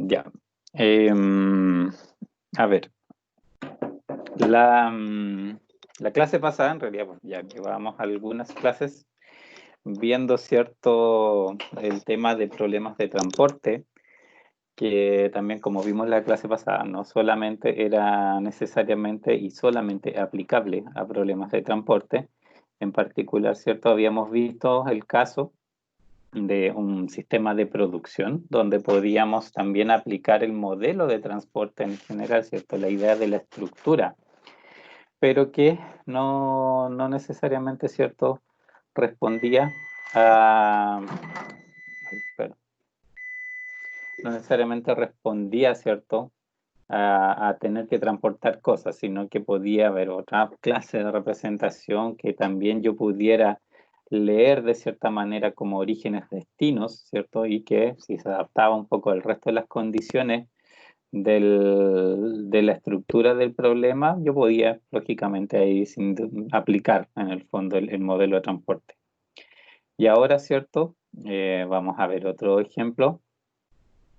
Ya. A ver, la clase pasada, en realidad, pues, ya llevábamos algunas clases viendo cierto el tema de problemas de transporte, que también, como vimos la clase pasada, no solamente era necesariamente y solamente aplicable a problemas de transporte. En particular, ¿cierto? Habíamos visto el caso de un sistema de producción donde podíamos también aplicar el modelo de transporte en general, ¿cierto? La idea de la estructura, pero que no necesariamente, ¿cierto? Respondía a... ay, perdón, no necesariamente respondía, ¿cierto? A tener que transportar cosas, sino que podía haber otra clase de representación que también yo pudiera leer de cierta manera como orígenes destinos, ¿cierto? Y que si se adaptaba un poco al resto de las condiciones de la estructura del problema, yo podía, lógicamente, ahí aplicar en el fondo el modelo de transporte. Y ahora, ¿cierto? Vamos a ver otro ejemplo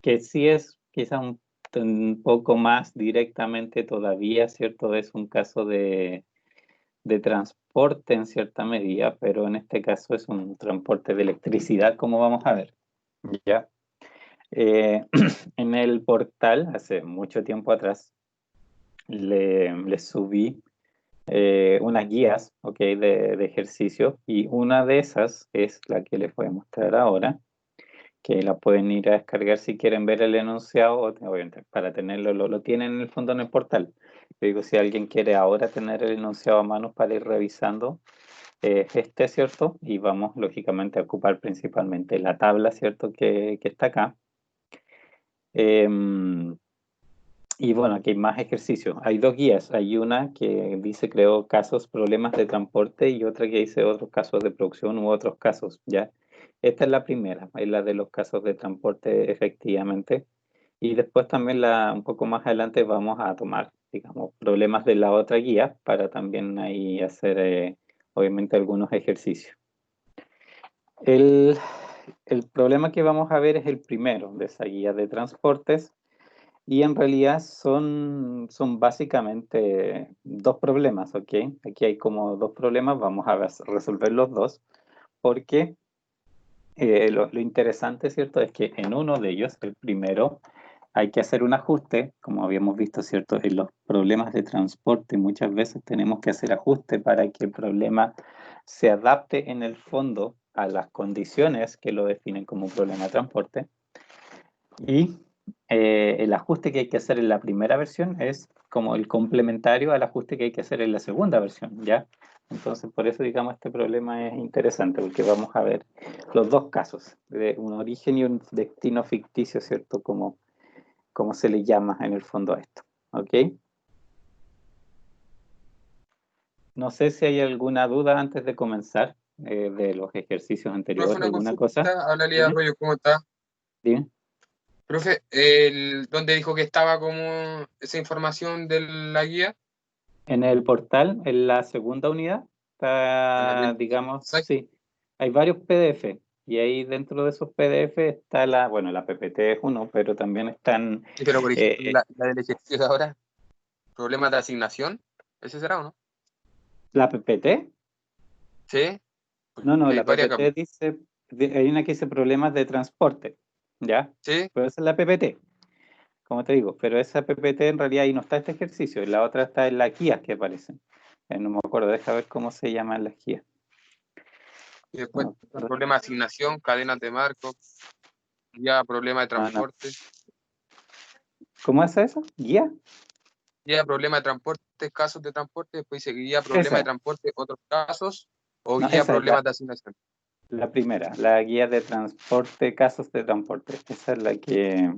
que sí es quizá un poco más directamente todavía, ¿cierto? Es un caso de transporte en cierta medida, pero en este caso es un transporte de electricidad, como vamos a ver. ¿Ya? En el portal, hace mucho tiempo atrás, le subí unas guías, ¿ok? De ejercicio, y una de esas es la que les voy a mostrar ahora, que la pueden ir a descargar si quieren ver el enunciado, obviamente, para tenerlo, lo tienen en el fondo en el portal. Yo digo, si alguien quiere ahora tener el enunciado a mano para ir revisando, ¿cierto? Y vamos, lógicamente, a ocupar principalmente la tabla, ¿cierto? Que está acá. Y bueno, aquí hay más ejercicios. Hay dos guías. Hay una que dice, creo, casos, problemas de transporte y otra que dice otros casos de producción u otros casos, ¿ya? Esta es la primera, es la de los casos de transporte, efectivamente. Y después también un poco más adelante vamos a tomar, digamos, problemas de la otra guía para también ahí hacer, obviamente, algunos ejercicios. El, el problema que vamos a ver es el primero de esa guía de transportes. Y en realidad son básicamente dos problemas, ¿ok? Aquí hay como dos problemas, vamos a resolver los dos, porque lo interesante, ¿cierto? Es que en uno de ellos, el primero, hay que hacer un ajuste, como habíamos visto, ¿cierto? En los problemas de transporte muchas veces tenemos que hacer ajuste para que el problema se adapte en el fondo a las condiciones que lo definen como un problema de transporte. Y el ajuste que hay que hacer en la primera versión es como el complementario al ajuste que hay que hacer en la segunda versión, ¿ya? Entonces, por eso, digamos, este problema es interesante, porque vamos a ver los dos casos, de un origen y un destino ficticio, ¿cierto? Como se le llama en el fondo a esto, ¿ok? No sé si hay alguna duda antes de comenzar de los ejercicios Profe, anteriores, una alguna cosa. consulta, habla Lía Dime, Arroyo, ¿cómo está? dime. Profe, ¿dónde dijo que estaba como esa información de la guía? En el portal, en la segunda unidad, En la está, primera. digamos, ¿Sabes? sí, hay varios PDF y ahí dentro de esos PDF está bueno, la PPT es uno, pero también están Sí, pero por ejemplo, eh, la del ejercicio de ahora, problemas de asignación, ¿ese será o no? la PPT, Sí, no, que hay la varias acá. PPT dice, hay una que dice problemas de transporte, ¿ya? Sí, Pero esa es la PPT, como te digo, pero esa PPT en realidad ahí no está este ejercicio, y la otra está en las guías que aparecen. No me acuerdo, deja ver cómo se llaman las guías. y después No, me acuerdo. problemas de asignación, cadenas de marco, ya problema de No. transporte, ¿Cómo es eso? ¿Guía? ya problema de transporte, casos de transporte, después dice guía problema de Esa, transporte, otros casos, o no, guía esa es problemas de asignación. la primera, la guía de transporte, casos de transporte. Esa es la que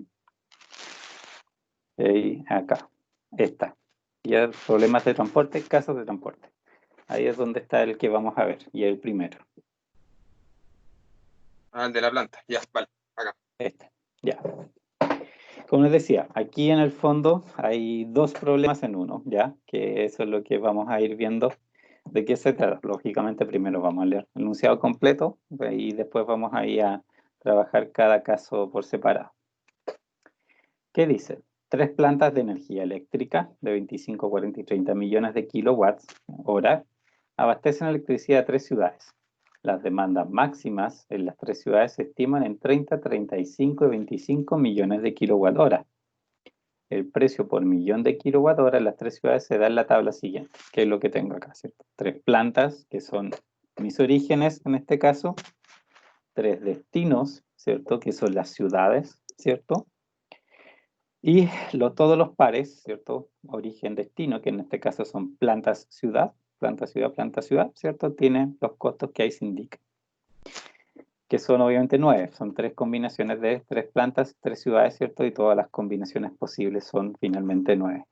acá, esta. Guía de problemas de transporte, casos de transporte. Ahí es donde está el que vamos a ver, y el primero. Ah, el de la planta, ya, vale, acá. Este, ya. Como les decía, aquí en el fondo hay dos problemas en uno, ¿ya? Que eso es lo que vamos a ir viendo. ¿De qué se trata? Lógicamente, primero vamos a leer el enunciado completo y después vamos a ir a trabajar cada caso por separado. ¿Qué dice? 3 plantas de energía eléctrica de 25, 40 y 30 millones de kilowatts hora abastecen electricidad a 3 ciudades. Las demandas máximas en las 3 ciudades se estiman en 30, 35 y 25 millones de kilowatt hora. El precio por millón de kilowatt hora en las 3 ciudades se da en la tabla siguiente, que es lo que tengo acá, ¿cierto? 3 plantas, que son mis orígenes en este caso, 3 destinos, ¿cierto? Que son las ciudades, ¿cierto? Y todos los pares, ¿cierto? Origen-destino, que en este caso son plantas-ciudad, planta-ciudad, ¿cierto? Tienen los costos que ahí se indican, que son obviamente 9. Son 3 combinaciones de 3 plantas, 3 ciudades, ¿cierto? Y todas las combinaciones posibles son finalmente 9.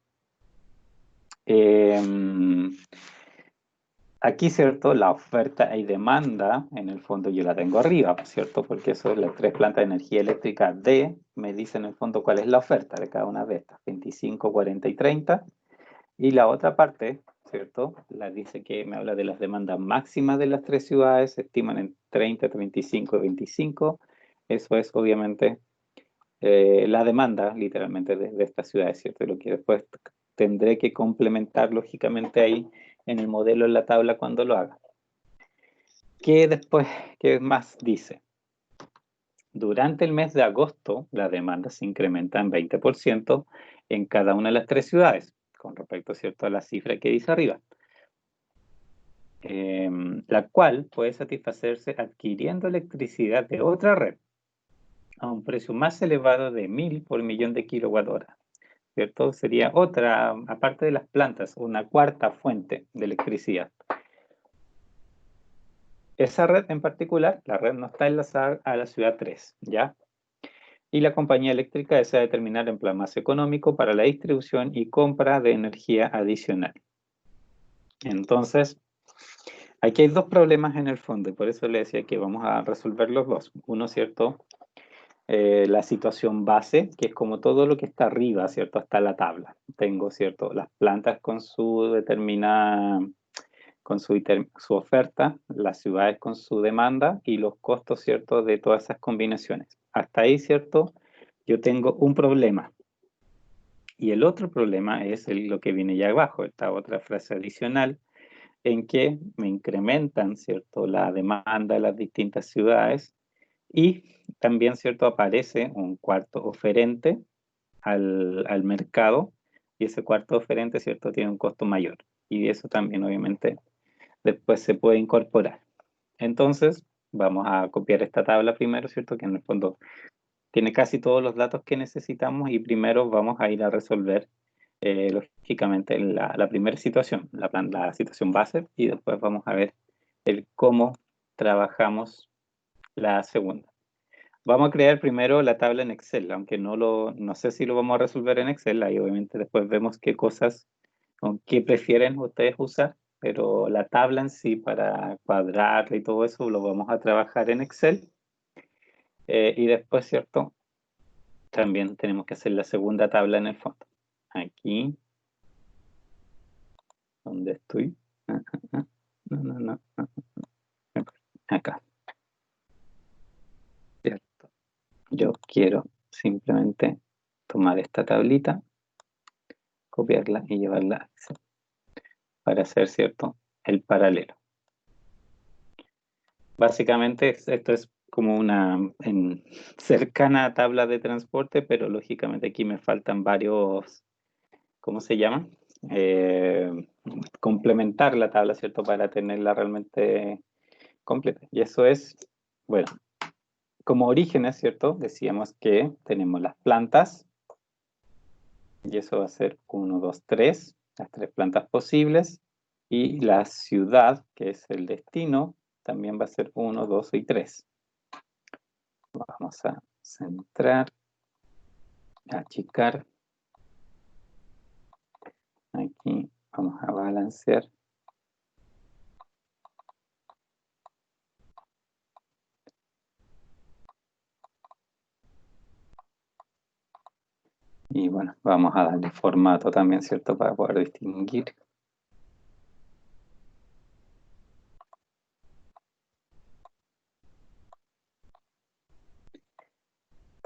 Aquí, ¿cierto? La oferta y demanda, en el fondo yo la tengo arriba, ¿cierto? Porque son las 3 plantas de energía eléctrica D, me dice en el fondo cuál es la oferta de cada una de estas, 25, 40 y 30. Y la otra parte, ¿cierto? La dice que me habla de las demandas máximas de las 3 ciudades, se estiman en 30, 35 y 25. Eso es obviamente la demanda, literalmente, de estas ciudades, ¿cierto? Y lo que después tendré que complementar, lógicamente, ahí en el modelo, en la tabla, cuando lo haga. ¿Qué más dice? Durante el mes de agosto, la demanda se incrementa en 20% en cada una de las 3 ciudades, con respecto, ¿cierto?, a la cifra que dice arriba. La cual puede satisfacerse adquiriendo electricidad de otra red a un precio más elevado de 1000 por millón de kilowatt hora, ¿cierto? Sería otra, aparte de las plantas, una cuarta fuente de electricidad. Esa red en particular, la red no está enlazada a la ciudad 3, ¿ya? Y la compañía eléctrica desea determinar el plan más económico para la distribución y compra de energía adicional. Entonces, aquí hay 2 problemas en el fondo, y por eso le decía que vamos a resolver los 2. Uno, ¿cierto? La situación base, que es como todo lo que está arriba, ¿cierto? Hasta la tabla. Tengo, ¿cierto? Las plantas con su determinada, con su oferta, las ciudades con su demanda y los costos, ¿cierto? De todas esas combinaciones. Hasta ahí, ¿cierto? Yo tengo un problema. Y el otro problema es lo que viene ya abajo, esta otra frase adicional, en que me incrementan, ¿cierto?, la demanda de las distintas ciudades y también, ¿cierto?, aparece un cuarto oferente al mercado y ese cuarto oferente, ¿cierto?, tiene un costo mayor y eso también obviamente después se puede incorporar. Entonces, vamos a copiar esta tabla primero, ¿cierto?, que en el fondo tiene casi todos los datos que necesitamos y primero vamos a ir a resolver lógicamente la primera situación, la situación base, y después vamos a ver cómo trabajamos la segunda. Vamos a crear primero la tabla en Excel, aunque no sé si lo vamos a resolver en Excel, ahí obviamente después vemos qué cosas, o qué prefieren ustedes usar, pero la tabla en sí para cuadrarla y todo eso lo vamos a trabajar en Excel. Y después, ¿cierto? También tenemos que hacer la segunda tabla en el fondo. Aquí. ¿Dónde estoy? No. Acá. ¿Cierto? Yo quiero simplemente tomar esta tablita, copiarla y llevarla a Excel para hacer, ¿cierto?, el paralelo. Básicamente esto es como una cercana tabla de transporte, pero lógicamente aquí me faltan varios, ¿cómo se llama? Complementar la tabla, ¿cierto?, para tenerla realmente completa. Y eso es, bueno, como orígenes, ¿cierto? Decíamos que tenemos las plantas, y eso va a ser 1, 2, 3, las 3 plantas posibles, y la ciudad, que es el destino, también va a ser 1, 2 y 3. Vamos a centrar, achicar. Aquí vamos a balancear. Y bueno, vamos a darle formato también, ¿cierto? Para poder distinguir.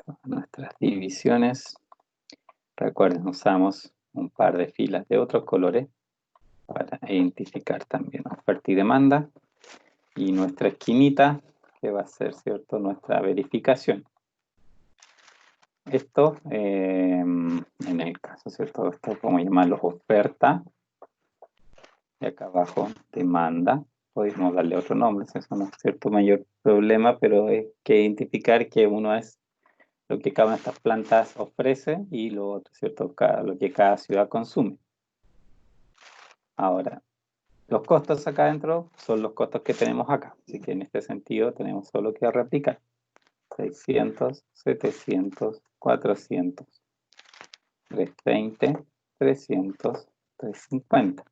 Todas nuestras divisiones. Recuerden, usamos un par de filas de otros colores para identificar también oferta y demanda. Y nuestra esquinita, que va a ser, ¿cierto?, nuestra verificación. Esto, en el caso, ¿cierto?, esto podemos llamarlo oferta. Y acá abajo, demanda. Podemos darle otro nombre, eso no es cierto mayor problema, pero hay que identificar que uno es lo que cada una de estas plantas ofrece y lo otro, ¿cierto?, lo que cada ciudad consume. Ahora, los costos acá adentro son los costos que tenemos acá, así que en este sentido tenemos solo que replicar. 600, 700, 400, 320, 300, 350,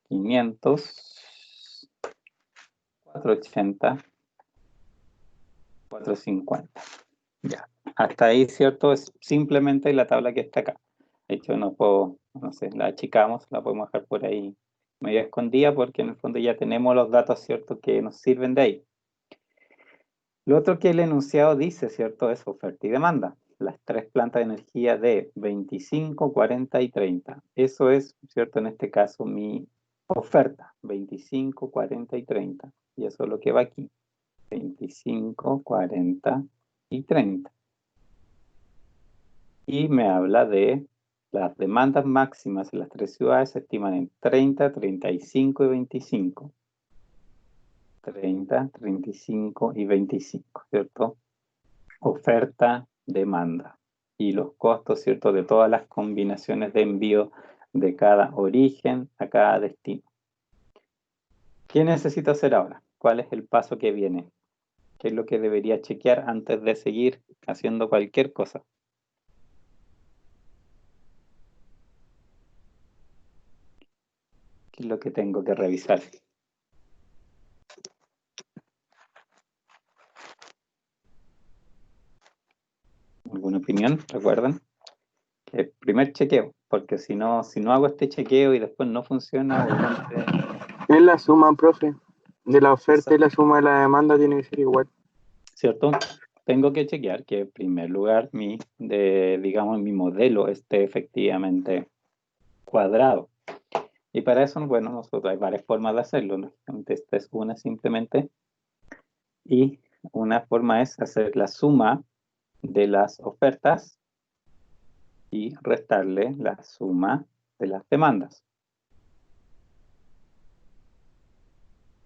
500, 480, 450. Ya, hasta ahí, ¿cierto? Es simplemente la tabla que está acá. De hecho, no puedo, no sé, la achicamos, la podemos dejar por ahí medio escondida porque en el fondo ya tenemos los datos, ¿cierto?, que nos sirven de ahí. Lo otro que el enunciado dice, ¿cierto?, es oferta y demanda. Las tres plantas de energía de 25, 40 y 30. Eso es, ¿cierto?, en este caso mi oferta. 25, 40 y 30. Y eso es lo que va aquí. 25, 40 y 30. Y me habla de las demandas máximas en las tres ciudades se estiman en 30, 35 y 25. 30, 35 y 25, ¿cierto? Oferta, demanda. Y los costos, ¿cierto?, de todas las combinaciones de envío de cada origen a cada destino. ¿Qué necesito hacer ahora? ¿Cuál es el paso que viene? ¿Qué es lo que debería chequear antes de seguir haciendo cualquier cosa? ¿Qué es lo que tengo que revisar? ¿Alguna opinión? ¿Recuerdan? El primer chequeo, porque si no hago este chequeo y después no funciona, obviamente... Es la suma, profe, de la oferta y la suma de la demanda tiene que ser igual. ¿Cierto? Tengo que chequear que en primer lugar digamos, mi modelo esté efectivamente cuadrado. Y para eso, bueno, nosotros hay varias formas de hacerlo, ¿no? Esta es una simplemente. Y una forma es hacer la suma de las ofertas y restarle la suma de las demandas.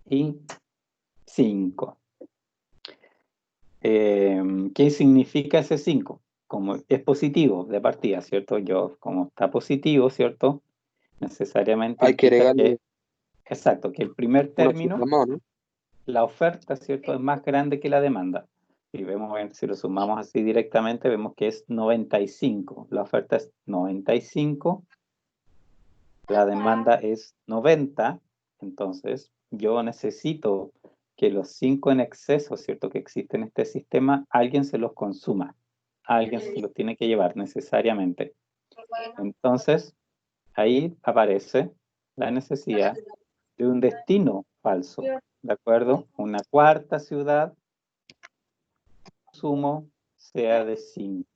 Y 5. ¿Qué significa ese 5? Como es positivo de partida, ¿cierto? Como está positivo, ¿cierto? Necesariamente Hay que implica agregarle exacto, que el primer una término, cifra más, ¿no? la oferta, ¿cierto?, es más grande que la demanda. Si si lo sumamos así directamente, vemos que es 95. La oferta es 95, la demanda es 90, entonces yo necesito que los 5 en exceso, ¿cierto?, que existen en este sistema, alguien se los consuma, alguien se los tiene que llevar necesariamente. Entonces, ahí aparece la necesidad de un destino falso, ¿de acuerdo? Una cuarta ciudad, consumo sea de 5.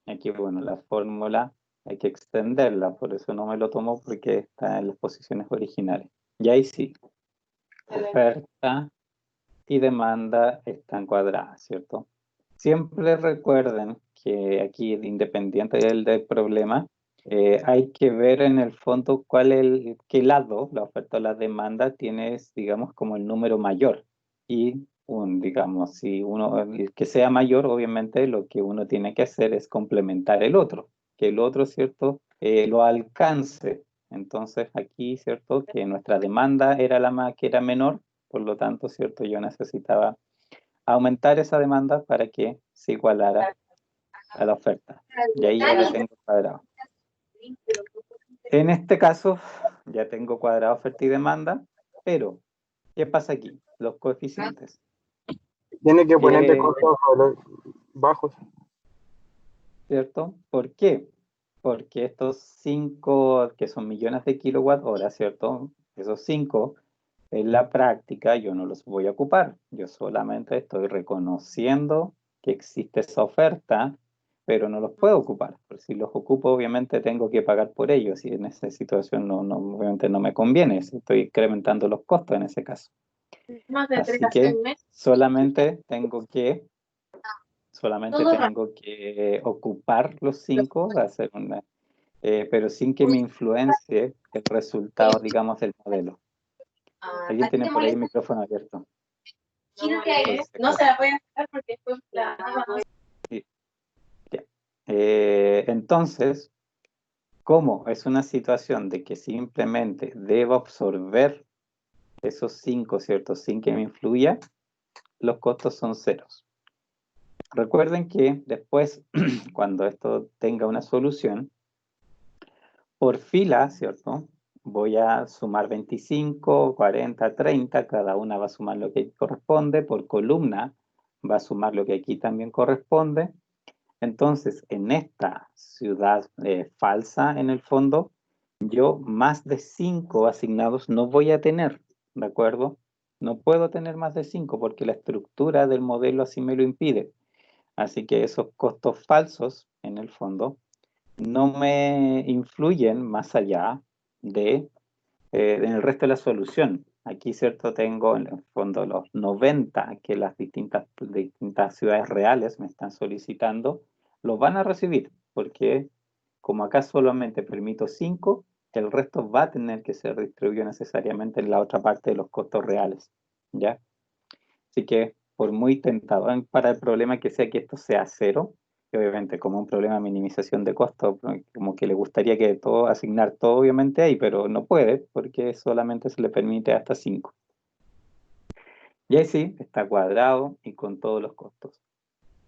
Aquí, bueno, la fórmula hay que extenderla, por eso no me lo tomo porque está en las posiciones originales. Y ahí sí, oferta y demanda están cuadradas, ¿cierto? Siempre recuerden que aquí, independiente del problema, hay que ver en el fondo qué lado, la oferta o la demanda, tienes, digamos, como el número mayor. Y, digamos, si el que sea mayor, obviamente lo que uno tiene que hacer es complementar el otro, que el otro, ¿cierto?, lo alcance. Entonces aquí, ¿cierto?, que nuestra demanda era que era menor, por lo tanto, ¿cierto?, yo necesitaba aumentar esa demanda para que se igualara a la oferta. Y ahí ya lo tengo cuadrado. En este caso, ya tengo cuadrado oferta y demanda, pero ¿qué pasa aquí? Los coeficientes. Tiene que ponerle costos bajos. ¿Cierto? ¿Por qué? Porque estos 5, que son millones de kilowatt hora, ¿cierto? Esos 5, en la práctica yo no los voy a ocupar. Yo solamente estoy reconociendo que existe esa oferta, pero no los puedo ocupar. Porque si los ocupo, obviamente tengo que pagar por ellos, y en esa situación obviamente no me conviene, si estoy incrementando los costos en ese caso. Así que solamente tengo que ocupar los 5, hacer pero sin que me influencie el resultado, digamos, del modelo. ¿Alguien tiene por ahí el micrófono abierto? No se la puede hacer porque después Sí. Ya. Entonces, como es una situación de que simplemente debo absorber esos 5, ¿cierto? Sin que me influya, los costos son ceros. Recuerden que después, cuando esto tenga una solución, por fila, ¿cierto? Voy a sumar 25, 40, 30, cada una va a sumar lo que corresponde, por columna va a sumar lo que aquí también corresponde. Entonces, en esta ciudad falsa, en el fondo, yo más de 5 asignados no voy a tener, ¿de acuerdo? No puedo tener más de 5 porque la estructura del modelo así me lo impide. Así que esos costos falsos, en el fondo, no me influyen más allá de en el resto de la solución. Aquí, ¿cierto? Tengo en el fondo los 90 que las distintas ciudades reales me están solicitando, los van a recibir, porque como acá solamente permito 5, el resto va a tener que ser distribuido necesariamente en la otra parte de los costos reales, ¿ya? Así que, por muy tentador para el problema que sea que esto sea cero, y obviamente como un problema de minimización de costos, como que le gustaría que todo, asignar todo obviamente ahí, pero no puede porque solamente se le permite hasta 5. Y ahí sí, está cuadrado y con todos los costos.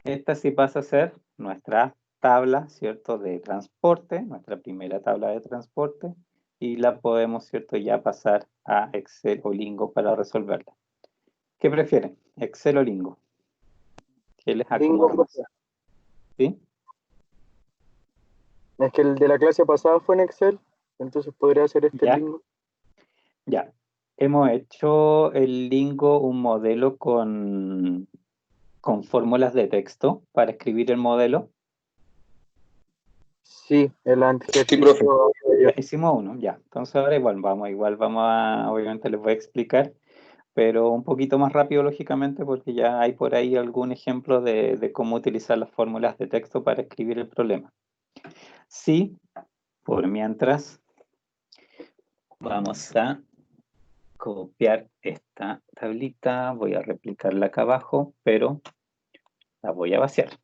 Esta sí pasa a ser nuestra tabla, ¿cierto?, de transporte, nuestra primera tabla de transporte, y la podemos, ¿cierto?, ya pasar a Excel o Lingo para resolverla. ¿Qué prefieren? ¿Excel o Lingo? ¿Qué les acomoda más? ¿Sí? Es que el de la clase pasada fue en Excel, entonces podría hacer este ¿Ya? Lingo. Ya. Hemos hecho el Lingo un modelo con fórmulas de texto para escribir el modelo. Sí, el Sí, profe. Ya hicimos uno, ya. Entonces ahora igual vamos a, obviamente les voy a explicar, pero un poquito más rápido, lógicamente, porque ya hay por ahí algún ejemplo de cómo utilizar las fórmulas de texto para escribir el problema. Sí, por mientras, vamos a copiar esta tablita, voy a replicarla acá abajo, pero la voy a vaciar.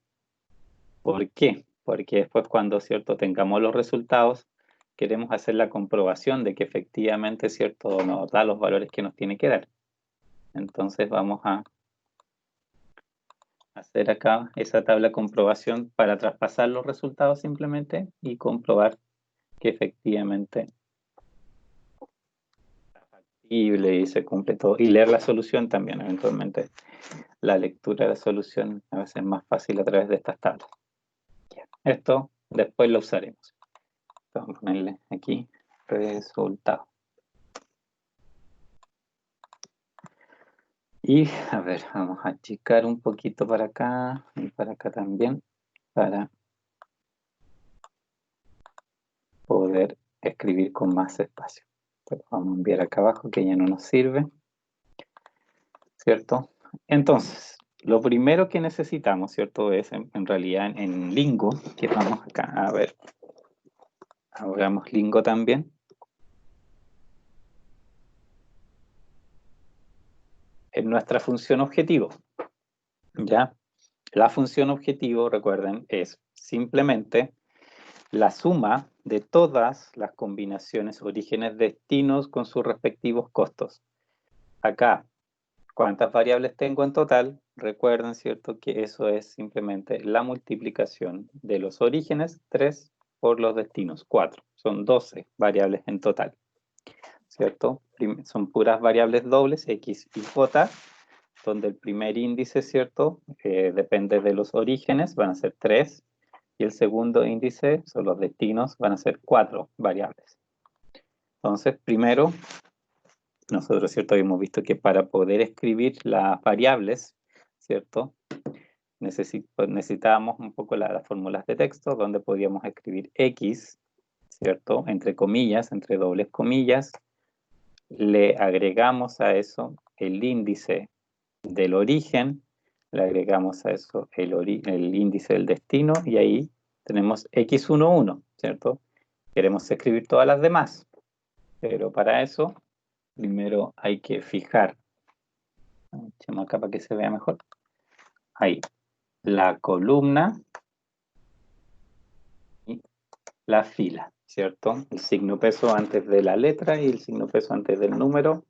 ¿Por qué? Porque después cuando, ¿cierto?, tengamos los resultados, queremos hacer la comprobación de que efectivamente, ¿cierto?, nos da los valores que nos tiene que dar. Entonces vamos a hacer acá esa tabla de comprobación para traspasar los resultados simplemente y comprobar que efectivamente es factible y se cumple todo. Y leer la solución también, eventualmente. La lectura de la solución a veces es más fácil a través de estas tablas. Esto después lo usaremos. Vamos a ponerle aquí resultado. Y a ver, vamos a achicar un poquito para acá y para acá también para poder escribir con más espacio. Pero vamos a enviar acá abajo que ya no nos sirve, ¿cierto? Entonces, lo primero que necesitamos, ¿cierto? Es en realidad en Lingo, que vamos acá a ver. Abramos Lingo también. En nuestra función objetivo, ¿ya? La función objetivo, recuerden, es simplemente la suma de todas las combinaciones orígenes-destinos con sus respectivos costos. Acá, ¿cuántas variables tengo en total? Recuerden, ¿cierto?, que eso es simplemente la multiplicación de los orígenes, 3, por los destinos, 4. Son 12 variables en total, ¿cierto? Son puras variables dobles, X y Y, donde el primer índice, ¿cierto?, depende de los orígenes, van a ser 3, y el segundo índice, son los destinos, van a ser 4 variables. Entonces, primero, nosotros, ¿cierto?, hemos visto que para poder escribir las variables, ¿cierto?, necesitábamos un poco las fórmulas de texto donde podíamos escribir X, ¿cierto? Entre comillas, entre dobles comillas, le agregamos a eso el índice del origen, le agregamos a eso el índice del destino y ahí tenemos X11, ¿cierto? Queremos escribir todas las demás, pero para eso primero hay que fijar, echemos acá para que se vea mejor, ahí, la columna y la fila, ¿cierto? El signo peso antes de la letra y el signo peso antes del número.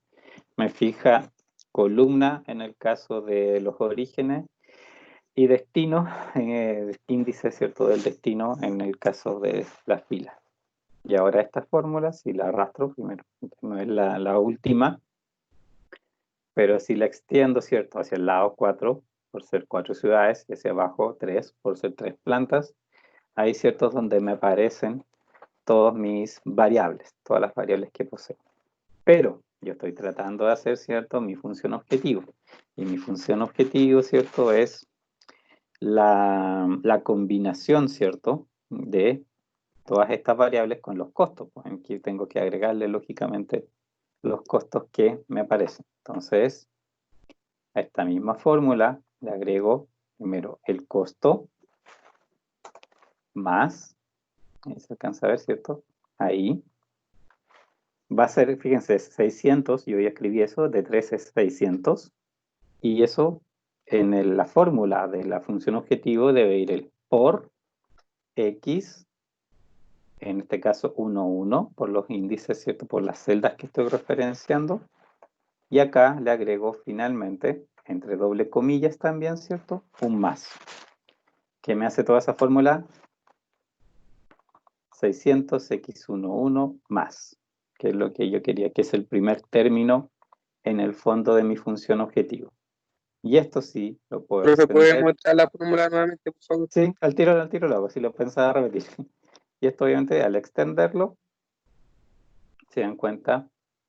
Me fija columna en el caso de los orígenes y destino, índice, ¿cierto? Del destino en el caso de la fila. Y ahora esta fórmula, si la arrastro primero, no es la última, pero si la extiendo, ¿cierto? Hacia el lado 4, por ser 4 ciudades, y hacia abajo 3, por ser 3 plantas, hay ciertos donde me aparecen todas mis variables, todas las variables que poseo. Pero yo estoy tratando de hacer, ¿cierto? Mi función objetivo. Y mi función objetivo, ¿cierto? Es la combinación, ¿cierto? De todas estas variables con los costos. Pues aquí tengo que agregarle, lógicamente, los costos que me aparecen. Entonces, a esta misma fórmula le agrego primero el costo más, ahí se alcanza a ver, ¿cierto? Ahí. Va a ser, fíjense, 600, yo ya escribí eso, de 3 es 600, y eso en la fórmula de la función objetivo debe ir el por X, en este caso 1, 1, por los índices, ¿cierto? Por las celdas que estoy referenciando, y acá le agrego finalmente, entre doble comillas también, ¿cierto? Un más. ¿Qué me hace toda esa fórmula? 600x11 más, que es lo que yo quería, que es el primer término en el fondo de mi función objetivo. Y esto sí lo puedo Profe, ¿puede extender. mostrar la fórmula nuevamente, por favor? Sí, al tiro lo hago, si lo pensaba repetir. Y esto obviamente al extenderlo, se dan cuenta,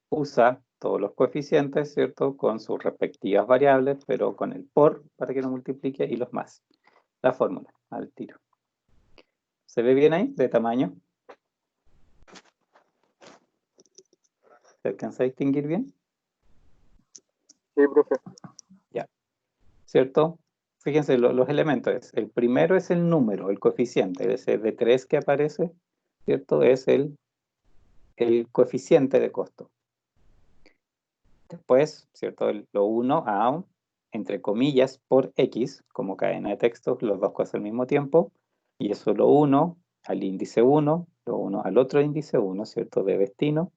usa todos los coeficientes, ¿cierto? Con sus respectivas variables, pero con el por para que no multiplique y los más. La fórmula, al tiro. ¿Se ve bien ahí, de tamaño? ¿Se alcanza a distinguir bien? Sí, profe. Ya. ¿Cierto? Fíjense, los elementos. El primero es el número, el coeficiente. Ese de 3 que aparece, ¿cierto? Es el coeficiente de costo. Después, ¿cierto? Lo 1 a, entre comillas, por X, como cadena de textos, los dos cosas al mismo tiempo. Y eso lo 1 al índice 1, lo 1 al otro índice 1, ¿cierto? De destino.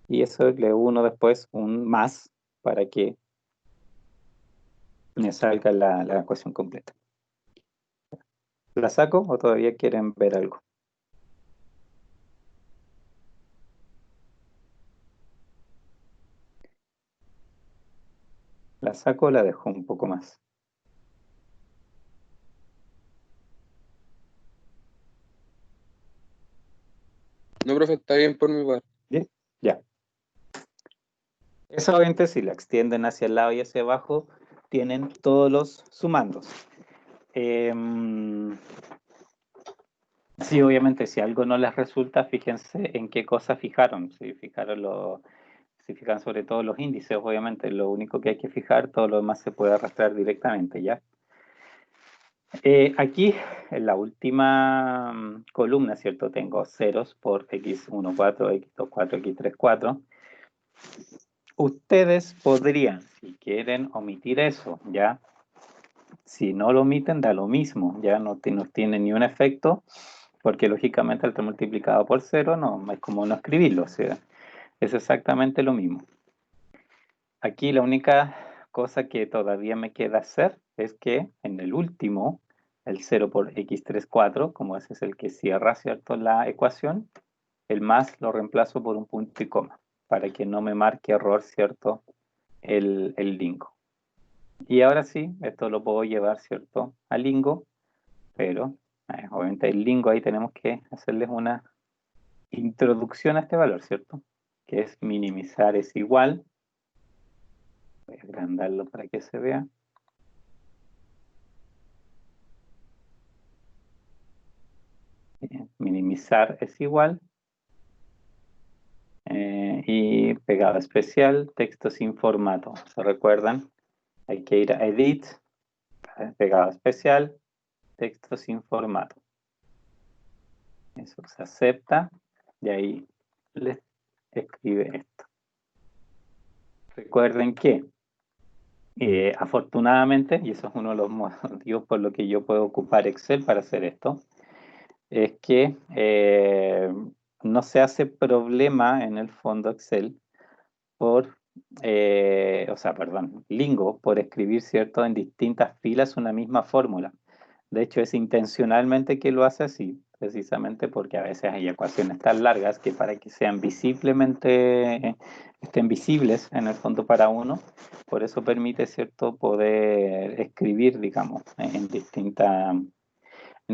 Y eso le 1 después un más para que me salga la ecuación completa. ¿La saco o todavía quieren ver algo? ¿La saco o la dejo un poco más? No, profe, está bien por mi parte. ¿Bien? Ya. Eso obviamente si la extienden hacia el lado y hacia abajo, tienen todos los sumandos. Sí, obviamente, si algo no les resulta, fíjense en qué cosas fijaron. Si fijan sobre todo los índices, obviamente, lo único que hay que fijar, todo lo demás se puede arrastrar directamente, ¿ya? Aquí, en la última columna, ¿cierto? Tengo ceros por x1, 4, x2, 4, x3, 4. Ustedes podrían, si quieren, omitir eso, ¿ya? Si no lo omiten, da lo mismo, ya no tiene ni un efecto, porque lógicamente al estar multiplicado por 0 no es como no escribirlo, o sea, es exactamente lo mismo. Aquí la única cosa que todavía me queda hacer es que en el último, el 0 por x3, 4, como ese es el que cierra, ¿cierto?, la ecuación, el más lo reemplazo por un punto y coma, para que no me marque error, ¿cierto?, el lingo. Y ahora sí, esto lo puedo llevar, ¿cierto?, a lingo, pero obviamente el lingo ahí tenemos que hacerles una introducción a este valor, ¿cierto? Que es minimizar es igual. Voy a agrandarlo para que se vea. minimizar es igual. Y pegada especial, texto sin formato. ¿Se recuerdan? Hay que ir a Edit, pegada especial, texto sin formato. Eso se acepta y ahí les escribe esto. Recuerden que afortunadamente, y eso es uno de los motivos por los que yo puedo ocupar Excel para hacer esto, es que no se hace problema en el fondo Excel por, Lingo, por escribir, ¿cierto?, en distintas filas una misma fórmula. De hecho, es intencionalmente que lo hace así, precisamente porque a veces hay ecuaciones tan largas que para que sean estén visibles en el fondo para uno, por eso permite, ¿cierto?, poder escribir, digamos, en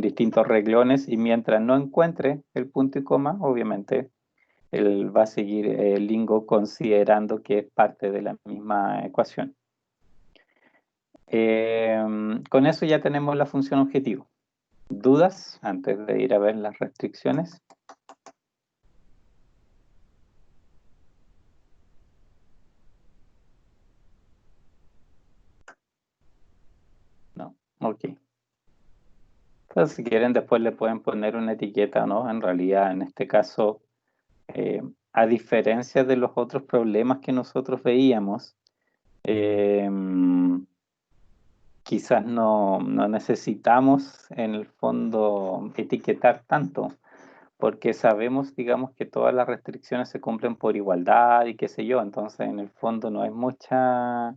distintos renglones, y mientras no encuentre el punto y coma, obviamente, él va a seguir Lingo considerando que es parte de la misma ecuación. Con eso ya tenemos la función objetivo. ¿Dudas antes de ir a ver las restricciones? No, ok. Entonces, si quieren, después le pueden poner una etiqueta, ¿no? En realidad, en este caso, a diferencia de los otros problemas que nosotros veíamos, quizás no necesitamos en el fondo etiquetar tanto, porque sabemos, digamos, que todas las restricciones se cumplen por igualdad y qué sé yo, entonces en el fondo no hay mucha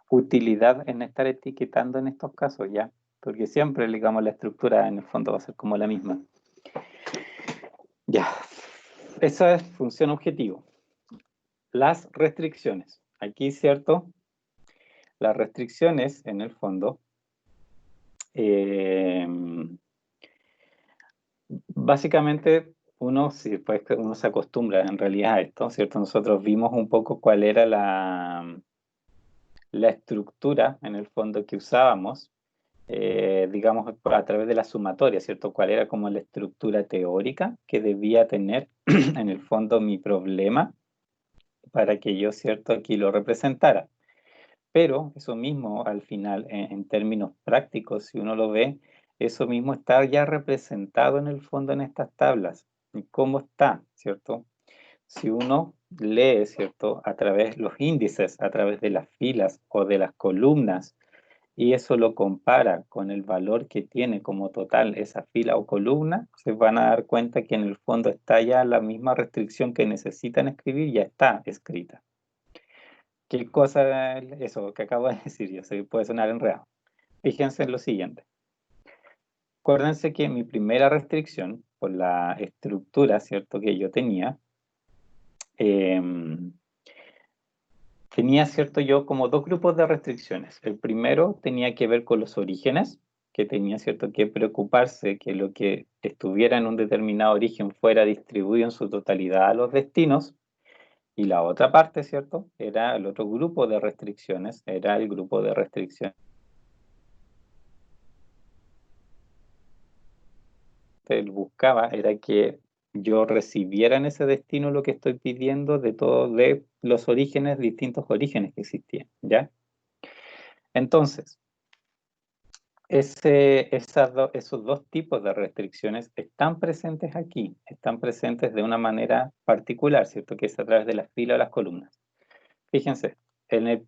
utilidad en estar etiquetando en estos casos, ¿ya? Porque siempre, digamos, la estructura en el fondo va a ser como la misma. Ya, esa es función objetivo. Las restricciones. Aquí, ¿cierto? Las restricciones, en el fondo, básicamente uno se acostumbra en realidad a esto, ¿cierto? Nosotros vimos un poco cuál era la estructura, en el fondo, que usábamos, digamos, a través de la sumatoria, ¿cierto? Cuál era como la estructura teórica que debía tener, en el fondo, mi problema para que yo, ¿cierto?, aquí lo representara. Pero eso mismo, al final, en términos prácticos, si uno lo ve, eso mismo está ya representado en el fondo en estas tablas. ¿Y cómo está, cierto? Si uno lee, ¿cierto?, a través de los índices, a través de las filas o de las columnas, y eso lo compara con el valor que tiene como total esa fila o columna, se van a dar cuenta que en el fondo está ya la misma restricción que necesitan escribir, ya está escrita. ¿Qué cosa es eso que acabo de decir yo? Se puede sonar enredado. Fíjense en lo siguiente. Acuérdense que mi primera restricción, por la estructura, ¿cierto?, que yo tenía, tenía, ¿cierto?, yo como dos grupos de restricciones. El primero tenía que ver con los orígenes, que tenía, ¿cierto?, que preocuparse que lo que estuviera en un determinado origen fuera distribuido en su totalidad a los destinos. Y la otra parte, ¿cierto?, era el otro grupo de restricciones, era el grupo de restricciones. Él buscaba era que yo recibiera en ese destino lo que estoy pidiendo de todos los orígenes, distintos orígenes que existían, ¿ya? Entonces, esos dos tipos de restricciones están presentes aquí, están presentes de una manera particular, ¿cierto?, que es a través de las filas o las columnas. Fíjense, en la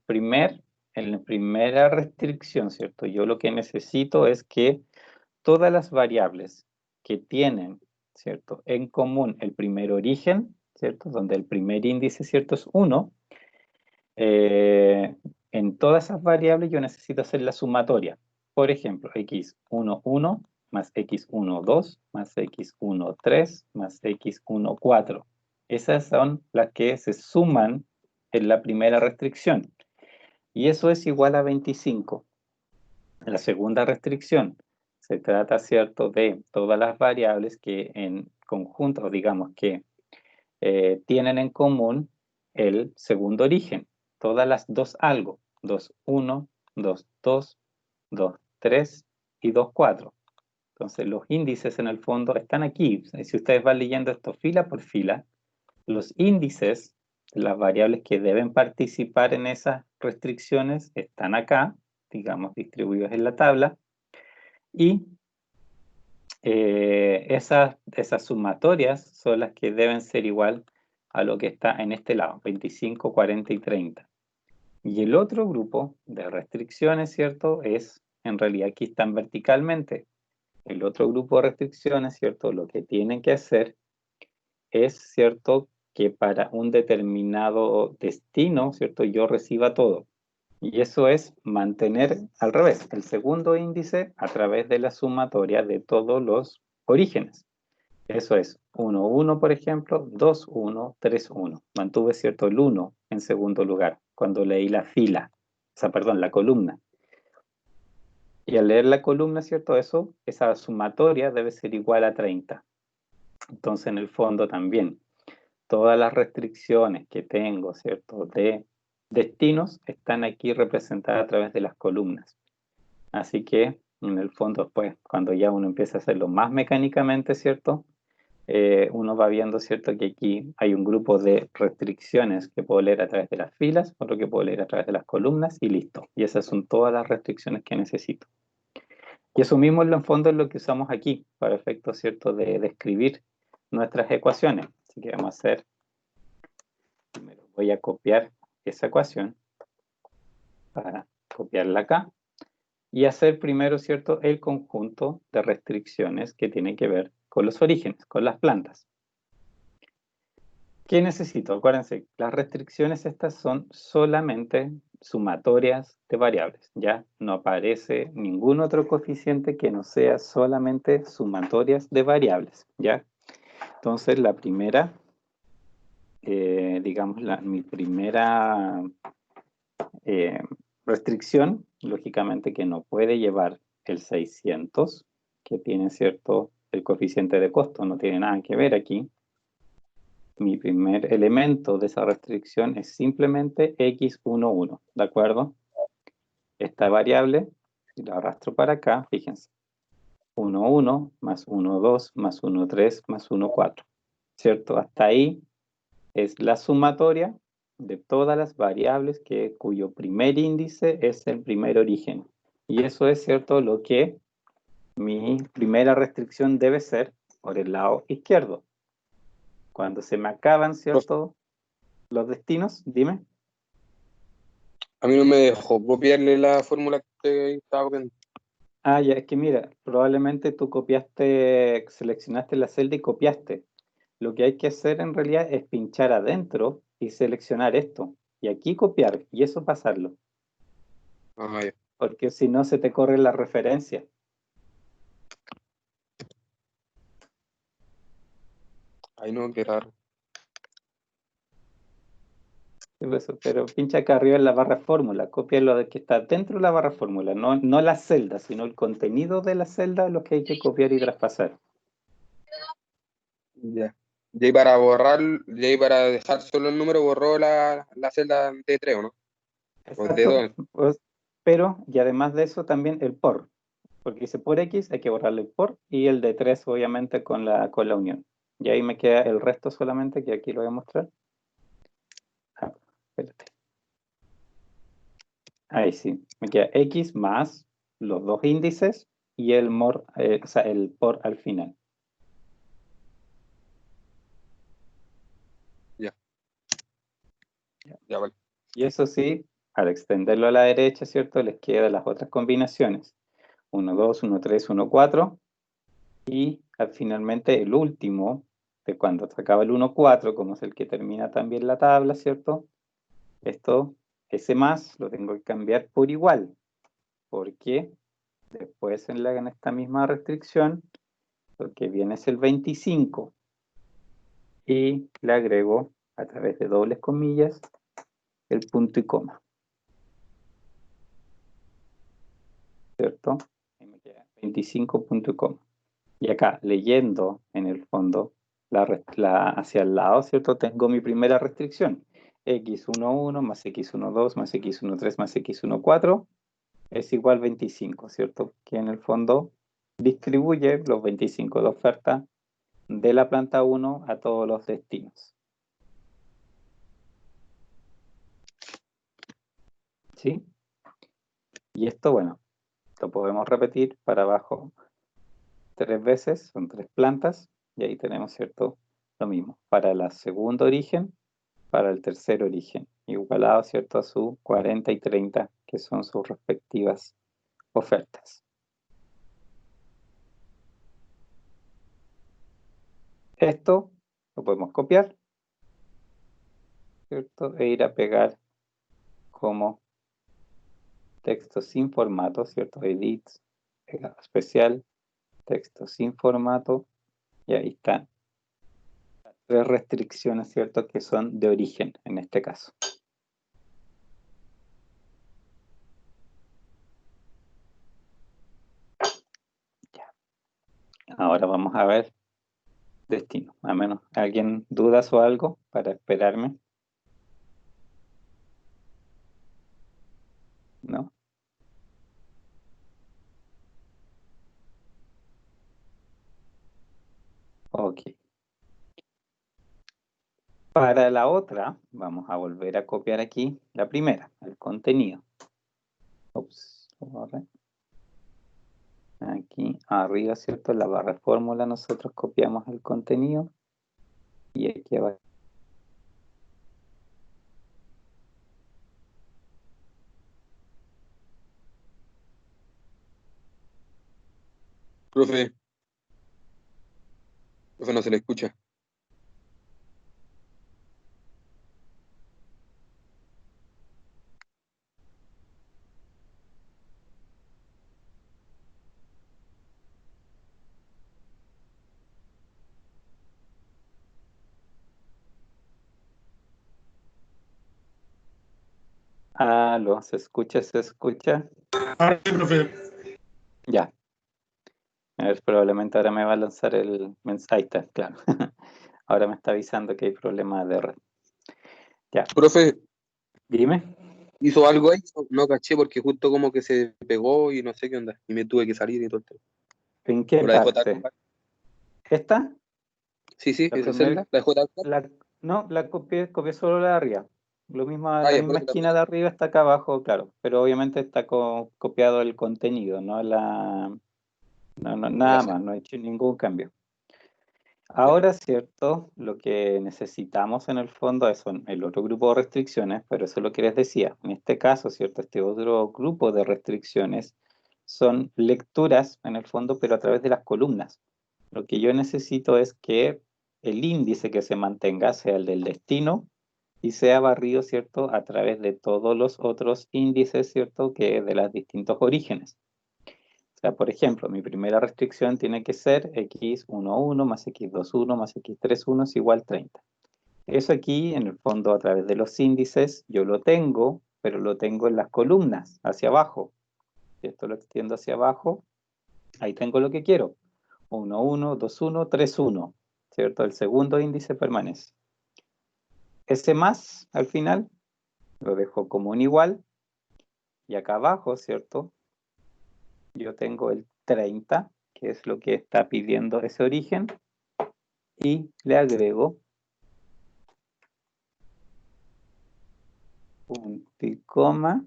primera restricción, ¿cierto?, yo lo que necesito es que todas las variables que tienen, ¿cierto?, en común el primer origen, ¿cierto?, donde el primer índice, ¿cierto?, es 1, en todas esas variables yo necesito hacer la sumatoria. Por ejemplo, x1, 1, más x1, 2, más x1, 3, más x1, 4. Esas son las que se suman en la primera restricción. Y eso es igual a 25. La segunda restricción se trata, ¿cierto?, de todas las variables que en conjunto, digamos que tienen en común el segundo origen. Todas las 2 algo. 2, 1, 2, 2, 2, 3 y 2, 4. Entonces, los índices en el fondo están aquí. Si ustedes van leyendo esto fila por fila, los índices de las variables que deben participar en esas restricciones están acá, digamos, distribuidos en la tabla. Y esas sumatorias son las que deben ser igual a lo que está en este lado, 25, 40 y 30. Y el otro grupo de restricciones, ¿cierto? Es, en realidad, aquí están verticalmente. El otro grupo de restricciones, ¿cierto? Lo que tienen que hacer es, ¿cierto? Que para un determinado destino, ¿cierto? Yo reciba todo. Y eso es mantener al revés, el segundo índice a través de la sumatoria de todos los orígenes. Eso es 1, 1, por ejemplo, 2, 1, 3, 1. Mantuve, ¿cierto? El 1 en segundo lugar, cuando leí la fila, o sea, perdón, la columna. Y al leer la columna, ¿cierto? Esa sumatoria debe ser igual a 30. Entonces, en el fondo también, todas las restricciones que tengo, ¿cierto? De destinos están aquí representadas a través de las columnas. Así que, en el fondo, pues, cuando ya uno empieza a hacerlo más mecánicamente, ¿cierto? Uno va viendo, ¿cierto? Que aquí hay un grupo de restricciones que puedo leer a través de las filas, otro que puedo leer a través de las columnas y listo. Y esas son todas las restricciones que necesito. Y eso mismo en el fondo es lo que usamos aquí, para efectos, ¿cierto? De describir nuestras ecuaciones. Así que vamos a hacer, primero voy a copiar esa ecuación para copiarla acá y hacer primero, ¿cierto? El conjunto de restricciones que tiene que ver con los orígenes, con las plantas. ¿Qué necesito? Acuérdense, las restricciones estas son solamente sumatorias de variables, ¿ya? No aparece ningún otro coeficiente que no sea solamente sumatorias de variables, ¿ya? Entonces, la primera, digamos, mi primera restricción, lógicamente que no puede llevar el 600, que tiene, ¿cierto? El coeficiente de costo, no tiene nada que ver aquí. Mi primer elemento de esa restricción es simplemente x11, ¿de acuerdo? Esta variable, si la arrastro para acá, fíjense, 1, 1, más 1, 2, más 1, 3, más 1, 4, ¿cierto? Hasta ahí es la sumatoria de todas las variables cuyo primer índice es el primer origen. Y eso es, ¿cierto?, lo que mi primera restricción debe ser por el lado izquierdo. Cuando se me acaban, ¿cierto?, los destinos, dime. A mí no me dejó copiarle la fórmula que estaba copiando. Ah, ya, es que mira, probablemente tú seleccionaste la celda y copiaste. Lo que hay que hacer en realidad es pinchar adentro y seleccionar esto. Y aquí copiar, y eso pasarlo. Ajá, ya. Porque si no se te corre la referencia. Ay, no, qué raro. Pero pincha acá arriba en la barra fórmula, copia lo de que está dentro de la barra fórmula, no la celda, sino el contenido de la celda es lo que hay que copiar y traspasar. Ya. Y ahí para borrar, y ahí para dejar solo el número, borró la celda de 3, ¿o no? O de 2. Pues, pero, y además de eso, también el por. Porque dice por X, hay que borrarle el por, y el de 3, obviamente, con la unión. Y ahí me queda el resto solamente, que aquí lo voy a mostrar. Ah, espérate. Ahí sí, me queda X más los dos índices y el o sea, el por al final. Ya. Ya, vale. Y eso sí, al extenderlo a la derecha, ¿cierto? Les quedan las otras combinaciones. 1, 2, 1, 3, 1, 4. Y finalmente el último, de cuando se acaba el 1, 4, como es el que termina también la tabla, ¿cierto? Ese más lo tengo que cambiar por igual. Porque después en esta misma restricción, lo que viene es el 25. Y le agrego a través de dobles comillas el punto y coma. ¿Cierto? Ahí me queda 25 punto y coma. Y acá, leyendo en el fondo hacia el lado, ¿cierto? Tengo mi primera restricción. x11 más x12 más x13 más x14 es igual a 25, ¿cierto? Que en el fondo distribuye los 25 de oferta de la planta 1 a todos los destinos. ¿Sí? Y esto, bueno, lo podemos repetir para abajo 3 veces, son 3 plantas, y ahí tenemos, ¿cierto? Lo mismo, para el segundo origen, para el tercer origen, igualado, ¿cierto? A su 40 y 30, que son sus respectivas ofertas. Esto lo podemos copiar, ¿cierto? E ir a pegar como texto sin formato, ¿cierto? Edit, pegado especial, texto sin formato, y ahí están. 3 restricciones, ¿cierto? Que son de origen, en este caso. Ya. Ahora vamos a ver destino. A menos, ¿alguien dudas o algo para esperarme? ¿No? Ok. Para la otra, vamos a volver a copiar aquí la primera, el contenido. Ups, borra. Aquí arriba, ¿cierto? En la barra de fórmula nosotros copiamos el contenido. Y aquí abajo. Profe, no se le escucha. Aló, ¿se escucha? ¿Se escucha? Ah, sí, profe. Ya. A ver, probablemente ahora me va a lanzar el mensaje. Ahí está, claro. Ahora me está avisando que hay problemas de red. Ya, Profe, dime. ¿hizo algo ahí? No caché porque justo como que se pegó y no sé qué onda. Y me tuve que salir y todo. ¿En qué ¿O la dejó tal parte? cual? ¿Esta? Sí, sí, La esa primera. celda. ¿La dejó tal cual? No, la copié solo la de arriba. Lo mismo, Ah, la ya, por misma eso esquina de arriba está acá abajo, claro. Pero obviamente está copiado el contenido, no nada gracias. más, no he hecho ningún cambio. Ya. Ahora, cierto, lo que necesitamos en el fondo es el otro grupo de restricciones, pero eso es lo que les decía. En este caso, cierto, este otro grupo de restricciones son lecturas en el fondo, pero a través de las columnas. Lo que yo necesito es que el índice que se mantenga sea el del destino y sea barrido, cierto, a través de todos los otros índices, cierto, que de los distintos orígenes. O sea, por ejemplo, mi primera restricción tiene que ser x11 más x21 más x31 es igual a 30. Eso aquí, en el fondo, a través de los índices, yo lo tengo, pero lo tengo en las columnas, hacia abajo. Si esto lo extiendo hacia abajo, ahí tengo lo que quiero. 1, 1, 2, 1, 3, 1. ¿Cierto? El segundo índice permanece. Ese más, al final, lo dejo como un igual. Y acá abajo, ¿cierto? Yo tengo el 30, que es lo que está pidiendo ese origen, y le agrego punto y coma,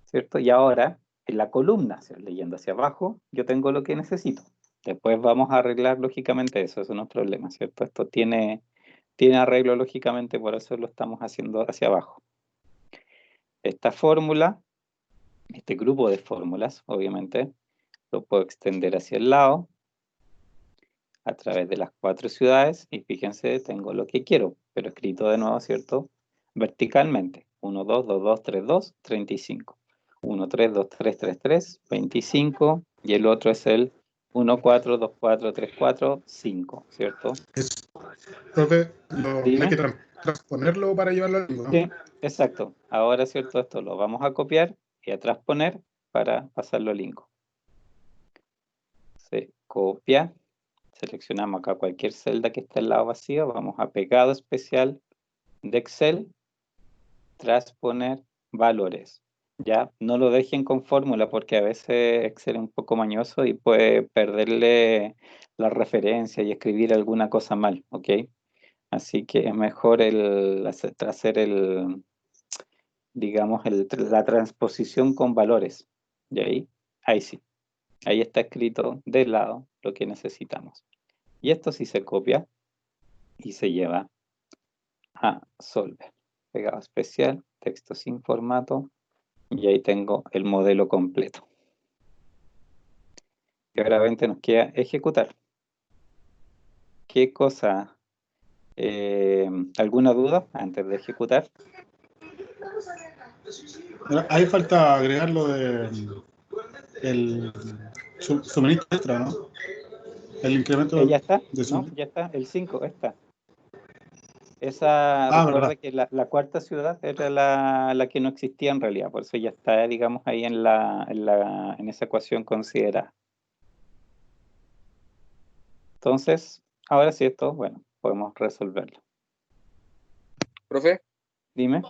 ¿cierto? Y ahora, en la columna, leyendo hacia abajo, yo tengo lo que necesito. Después vamos a arreglar lógicamente eso no es problema, ¿cierto? Esto tiene arreglo lógicamente, por eso lo estamos haciendo hacia abajo. Esta fórmula, este grupo de fórmulas, obviamente, lo puedo extender hacia el lado, a través de las 4 ciudades, y fíjense, tengo lo que quiero, pero escrito de nuevo, ¿cierto? Verticalmente, 1, 2, 2, 2, 3, 2, 35. 1, 3, 2, 3, 3, 3, 25, y el otro es el 1, 4, 2, 4, 3, 4, 5, ¿cierto? Es, profe, no hay que Dime. transponerlo para llevarlo al mismo, ¿no? Sí, exacto. Ahora, ¿cierto? Esto lo vamos a copiar y a transponer para pasarlo al Lingo. Se copia. Seleccionamos acá cualquier celda que esté al lado vacío, vamos a pegado especial de Excel, transponer valores. Ya, no lo dejen con fórmula porque a veces Excel es un poco mañoso y puede perderle la referencia y escribir alguna cosa mal, ¿ok? Así que es mejor hacer digamos, la transposición con valores. Y ahí sí, ahí está escrito de lado lo que necesitamos. Y esto sí se copia y se lleva a Solver. Pegado especial, texto sin formato, y ahí tengo el modelo completo. Y ahora nos queda ejecutar. ¿Qué cosa? ¿Alguna duda antes de ejecutar? Ahí falta agregar lo de el suministro extra, ¿no? El incremento ¿Ya está? de ¿No? suministro. Ya está. El 5 está. Esa, Ah, recuerda verdad. que la cuarta ciudad era la que no existía en realidad, por eso ya está, digamos, ahí en esa ecuación considerada. Entonces, ahora sí esto, bueno, podemos resolverlo. Profe, Dime,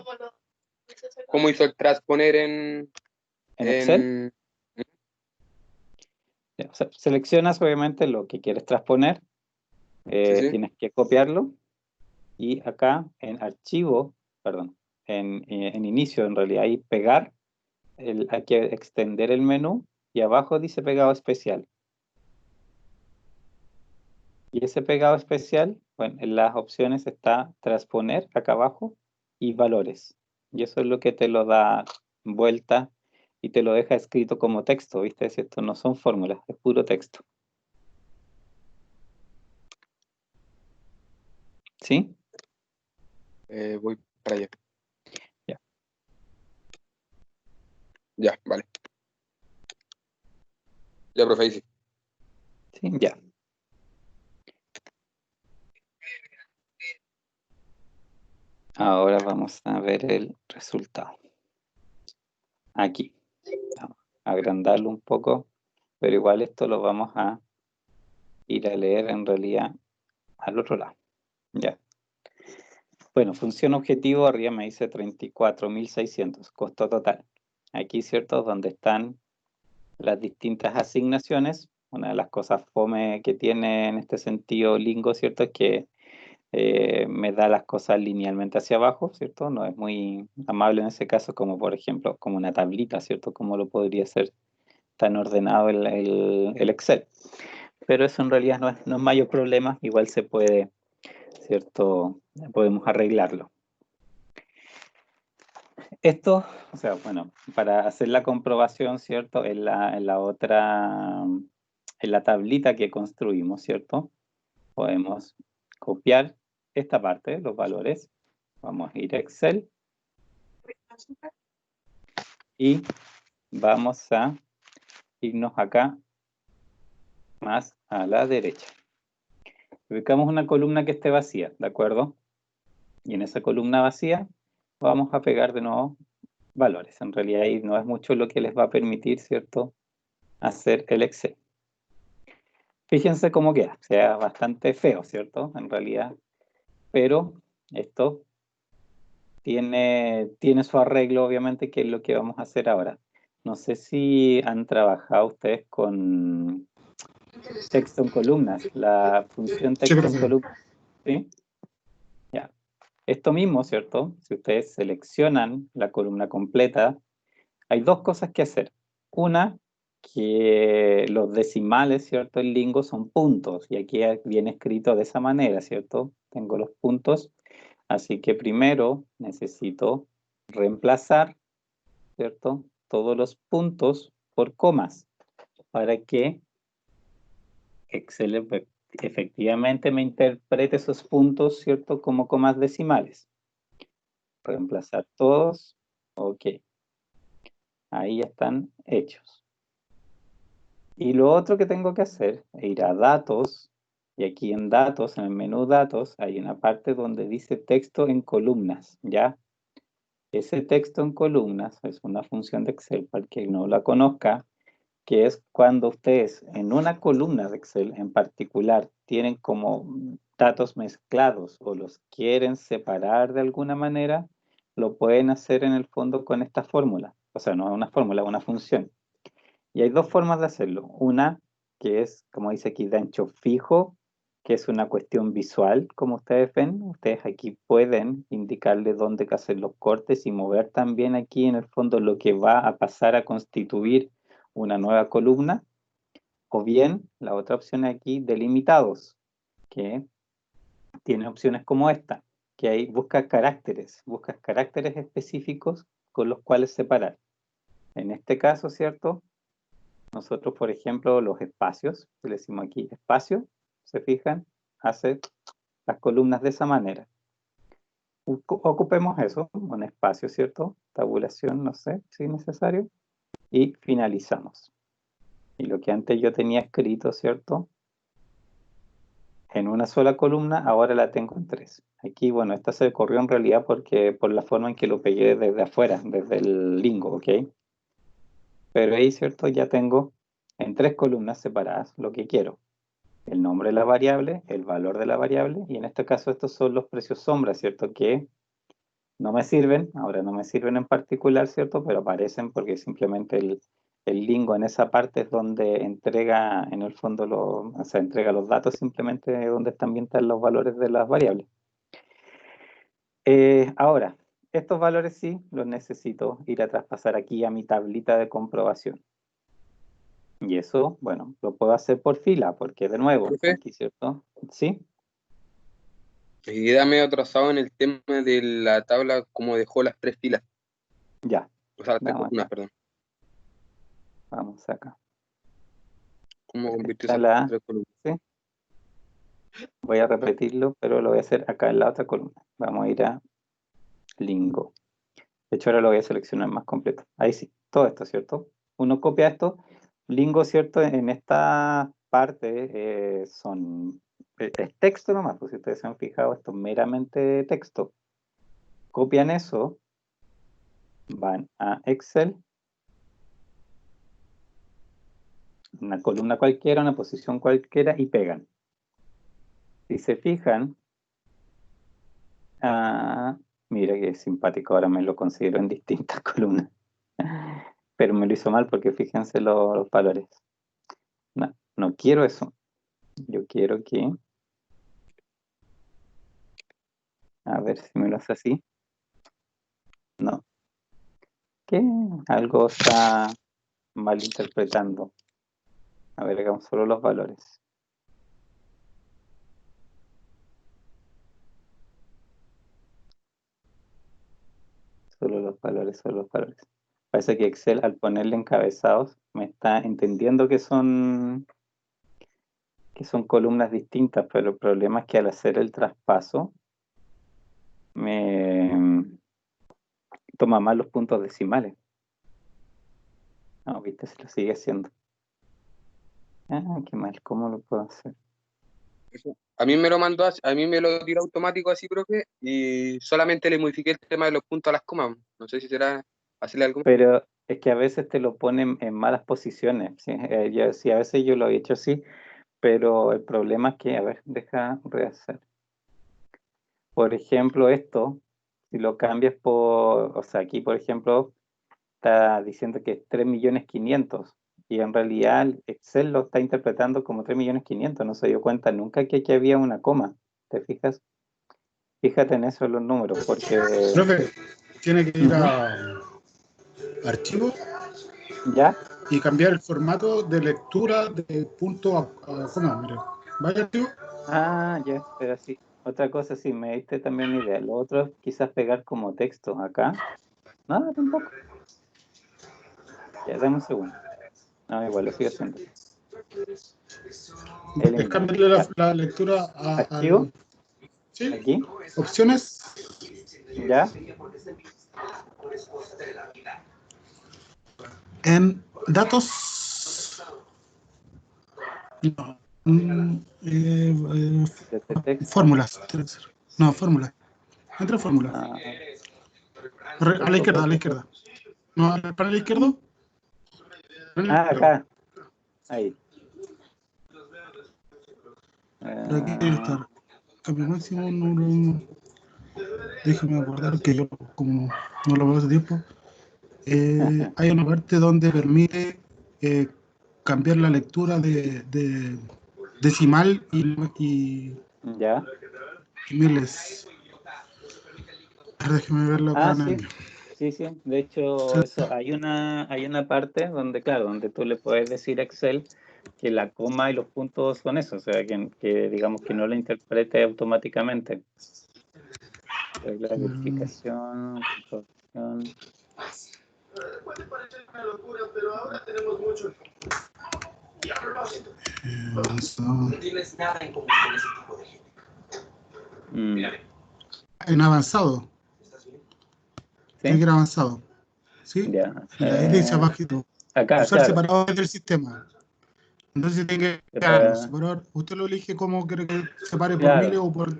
¿cómo hizo el transponer en ¿en Excel? Ya, o sea, seleccionas obviamente lo que quieres transponer, Sí. tienes que copiarlo, y acá en archivo, perdón, en inicio en realidad, ahí pegar, hay que extender el menú, y abajo dice pegado especial. Y ese pegado especial, bueno, en las opciones está transponer acá abajo y valores. Y eso es lo que te lo da vuelta y te lo deja escrito como texto, ¿viste? Si esto no son fórmulas, es puro texto. ¿Sí? Voy para allá. Ya. Ya, vale. Ya, profe, ahí sí. Sí, ya. Ahora vamos a ver el resultado. Aquí. Vamos a agrandarlo un poco, pero igual esto lo vamos a ir a leer en realidad al otro lado. Ya. Bueno, función objetivo, arriba me dice 34.600, costo total. Aquí, ¿cierto? Donde están las distintas asignaciones. Una de las cosas fome que tiene en este sentido Lingo, ¿cierto? Es que me da las cosas linealmente hacia abajo, ¿cierto? No es muy amable en ese caso como, por ejemplo, como una tablita, ¿cierto? Como lo podría ser tan ordenado el Excel. Pero eso en realidad no es mayor problema, igual se puede, ¿cierto? Podemos arreglarlo. Esto, o sea, bueno, para hacer la comprobación, ¿cierto? En la otra, en la tablita que construimos, ¿cierto? Podemos copiar esta parte, los valores. Vamos a ir a Excel y vamos a irnos acá más a la derecha. Ubicamos una columna que esté vacía, ¿de acuerdo? Y en esa columna vacía vamos a pegar de nuevo valores. En realidad ahí no es mucho lo que les va a permitir, ¿cierto? Hacer el Excel. Fíjense cómo queda, o sea, bastante feo, ¿cierto? En realidad, pero esto tiene su arreglo, obviamente, que es lo que vamos a hacer ahora. No sé si han trabajado ustedes con texto en columnas, la función Sí, texto en profe. columnas, ¿sí? Ya. Esto mismo, ¿cierto? Si ustedes seleccionan la columna completa, hay dos cosas que hacer. Una, que los decimales, ¿cierto? En Lingo son puntos, y aquí viene escrito de esa manera, ¿cierto? Tengo los puntos, así que primero necesito reemplazar, ¿cierto? Todos los puntos por comas, para que Excel efectivamente me interprete esos puntos, ¿cierto? Como comas decimales. Reemplazar todos, ok. Ahí están hechos. Y lo otro que tengo que hacer es ir a datos, y aquí en datos, en el menú datos, hay una parte donde dice texto en columnas, ¿ya? Ese texto en columnas es una función de Excel, para el que no la conozca, que es cuando ustedes en una columna de Excel en particular tienen como datos mezclados o los quieren separar de alguna manera, lo pueden hacer en el fondo con esta fórmula. O sea, no es una fórmula, es una función. Y hay dos formas de hacerlo. Una que es, como dice aquí, de ancho fijo, que es una cuestión visual, como ustedes ven. Ustedes aquí pueden indicarle dónde hacer los cortes y mover también aquí en el fondo lo que va a pasar a constituir una nueva columna. O bien, la otra opción aquí, delimitados, que tiene opciones como esta, que ahí buscas caracteres específicos con los cuales separar. En este caso, ¿cierto? Nosotros, por ejemplo, los espacios, le decimos aquí espacio, se fijan, hace las columnas de esa manera. Ocupemos eso, un espacio, ¿cierto? Tabulación, no sé si es necesario. Y finalizamos. Y lo que antes yo tenía escrito, ¿cierto? En una sola columna, ahora la tengo en tres. Aquí, bueno, esta se corrió en realidad porque por la forma en que lo pegué desde afuera, desde el lingo, ¿ok? Pero ahí, ¿cierto? Ya tengo en tres columnas separadas lo que quiero. El nombre de la variable, el valor de la variable, y en este caso estos son los precios sombra, ¿cierto? Que no me sirven, ahora no me sirven en particular, ¿cierto? Pero aparecen porque simplemente el lingo en esa parte es donde entrega, en el fondo, o sea, entrega los datos simplemente donde están bien los valores de las variables. Ahora, estos valores sí los necesito ir a traspasar aquí a mi tablita de comprobación. Y eso, bueno, lo puedo hacer por fila, porque de nuevo, Profe, aquí, ¿cierto? ¿Sí? y queda atrasado en el tema de la tabla, como dejó las tres filas, Ya, o sea, las tres vamos columnas, acá, perdón. vamos acá. ¿Cómo convirtió Está esas la, tres columnas? ¿sí? Voy a repetirlo, pero lo voy a hacer acá en la otra columna. Vamos a ir a Lingo. De hecho, ahora lo voy a seleccionar más completo. Ahí sí, todo esto, ¿cierto? Uno copia esto. Lingo, ¿cierto? En esta parte es texto nomás, pues si ustedes se han fijado, esto es meramente texto. Copian eso, van a Excel, una columna cualquiera, una posición cualquiera y pegan. Si se fijan, mira qué simpático, ahora me lo considero en distintas columnas. Pero me lo hizo mal porque fíjense los valores. No, no quiero eso. Yo quiero que, a ver si me lo hace así. No, que algo está malinterpretando. A ver, hagamos solo los valores. Solo los valores, solo los valores. Parece que Excel al ponerle encabezados me está entendiendo que son columnas distintas, pero el problema es que al hacer el traspaso me toma mal los puntos decimales. No, viste, se lo sigue haciendo. Qué mal, ¿cómo lo puedo hacer? A mí me lo mandó, a mí me lo tiró automático así, profe, y solamente le modifiqué el tema de los puntos a las comas. No sé si será hacerle algo. Pero es que a veces te lo ponen en malas posiciones. ¿Sí? Sí, a veces yo lo he hecho así, pero el problema es que, a ver, deja rehacer. Por ejemplo, esto, si lo cambias o sea, aquí, por ejemplo, está diciendo que es 3.500.000 y en realidad Excel lo está interpretando como 3.500.000, no se dio cuenta nunca que aquí había una coma, ¿te fijas? Fíjate en eso en los números, porque... Profe, tiene que ir a archivo ¿Ya? y cambiar el formato de lectura de punto a coma. Mire, vaya archivo. Ya, pero sí. Otra cosa, sí, me diste también una idea. Lo otro es quizás pegar como texto acá. Nada, tampoco. Ya, dame un segundo. No, igual lo sigo haciendo. Es Eliminar. cambiarle Ya. la lectura Archivo, al. ¿Sí? aquí, Opciones. ya. En datos. No. Desde texto. Fórmulas. No, fórmulas. Entra fórmulas. Ah, A la izquierda, a la izquierda. No, al panel izquierdo. acá. Ahí. Pero aquí debe estar. Cambio máximo, no. Déjame guardar que yo, como no lo veo hace tiempo. hay una parte donde permite cambiar la lectura de decimal y ¿Ya? miles. A ver, déjeme verlo acá en Sí. el... Sí. De hecho, eso, hay una parte donde, claro, donde tú le puedes decir a Excel que la coma y los puntos son eso, o sea, que digamos que no lo interprete automáticamente. La verificación, comprobación. En avanzado. Tiene ¿Sí? que ir avanzado. ¿Sí? Ya. Y ahí dice abajito. Acá, Usar claro. separadores del sistema. Entonces tiene que crearlo. Separador. Usted lo elige cómo quiere que separe por miles Claro. o por...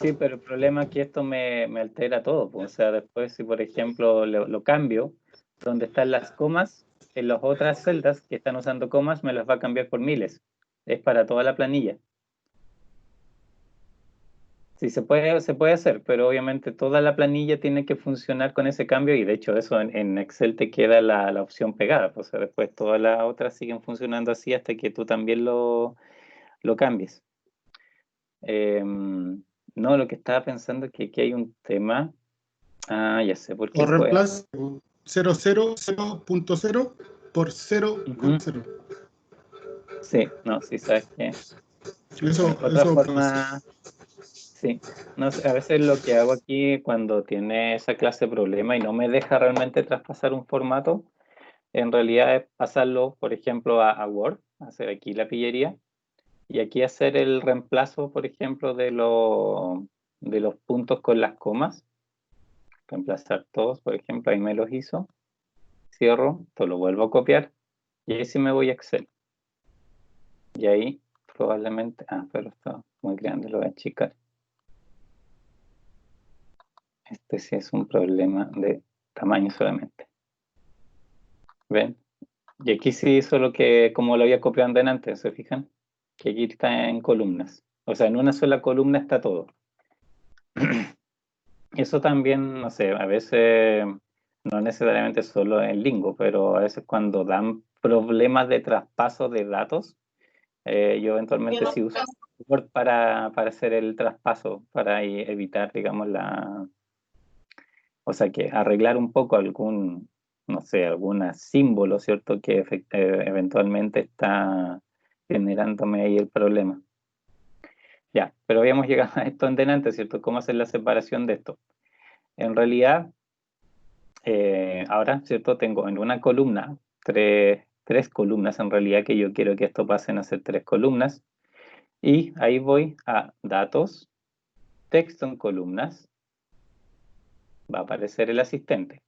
Sí, pero el problema es que esto me altera todo, pues. O sea, después si por ejemplo lo cambio, donde están las comas, en las otras celdas que están usando comas me las va a cambiar por miles. Es para toda la planilla. Sí, se puede hacer, pero obviamente toda la planilla tiene que funcionar con ese cambio y de hecho eso en Excel te queda la opción pegada. Pues, o sea, después todas las otras siguen funcionando así hasta que tú también lo cambies. No, lo que estaba pensando es que aquí hay un tema. Ya sé por O qué fue. reemplazo 0.0 por 0.0. Sí, no, sí, sabes que otra Eso forma, sí, no sé, a veces lo que hago aquí cuando tiene esa clase de problema y no me deja realmente traspasar un formato, en realidad es pasarlo, por ejemplo, a Word, hacer aquí la pillería y aquí hacer el reemplazo, por ejemplo, de los puntos con las comas, reemplazar todos, por ejemplo, ahí me los hizo, cierro, esto lo vuelvo a copiar y ahí sí me voy a Excel. Y ahí probablemente, pero está muy grande, lo voy a achicar. Este sí es un problema de tamaño solamente. ¿Ven? Y aquí sí hizo lo que, como lo había copiado antes, ¿se fijan? Que aquí está en columnas. O sea, en una sola columna está todo. Eso también, no sé, a veces, no necesariamente solo en Lingo, pero a veces cuando dan problemas de traspaso de datos, yo eventualmente sí uso Word para hacer el traspaso, para evitar, digamos, o sea, que arreglar un poco algún, no sé, algún símbolo, ¿cierto? Que eventualmente está generándome ahí el problema. Ya, pero habíamos llegado a esto en delante, ¿cierto? ¿Cómo hacer la separación de esto? En realidad, ahora, ¿cierto? Tengo en una columna, tres columnas en realidad, que yo quiero que esto pasen a ser 3 columnas. Y ahí voy a datos, texto en columnas, va a aparecer el asistente.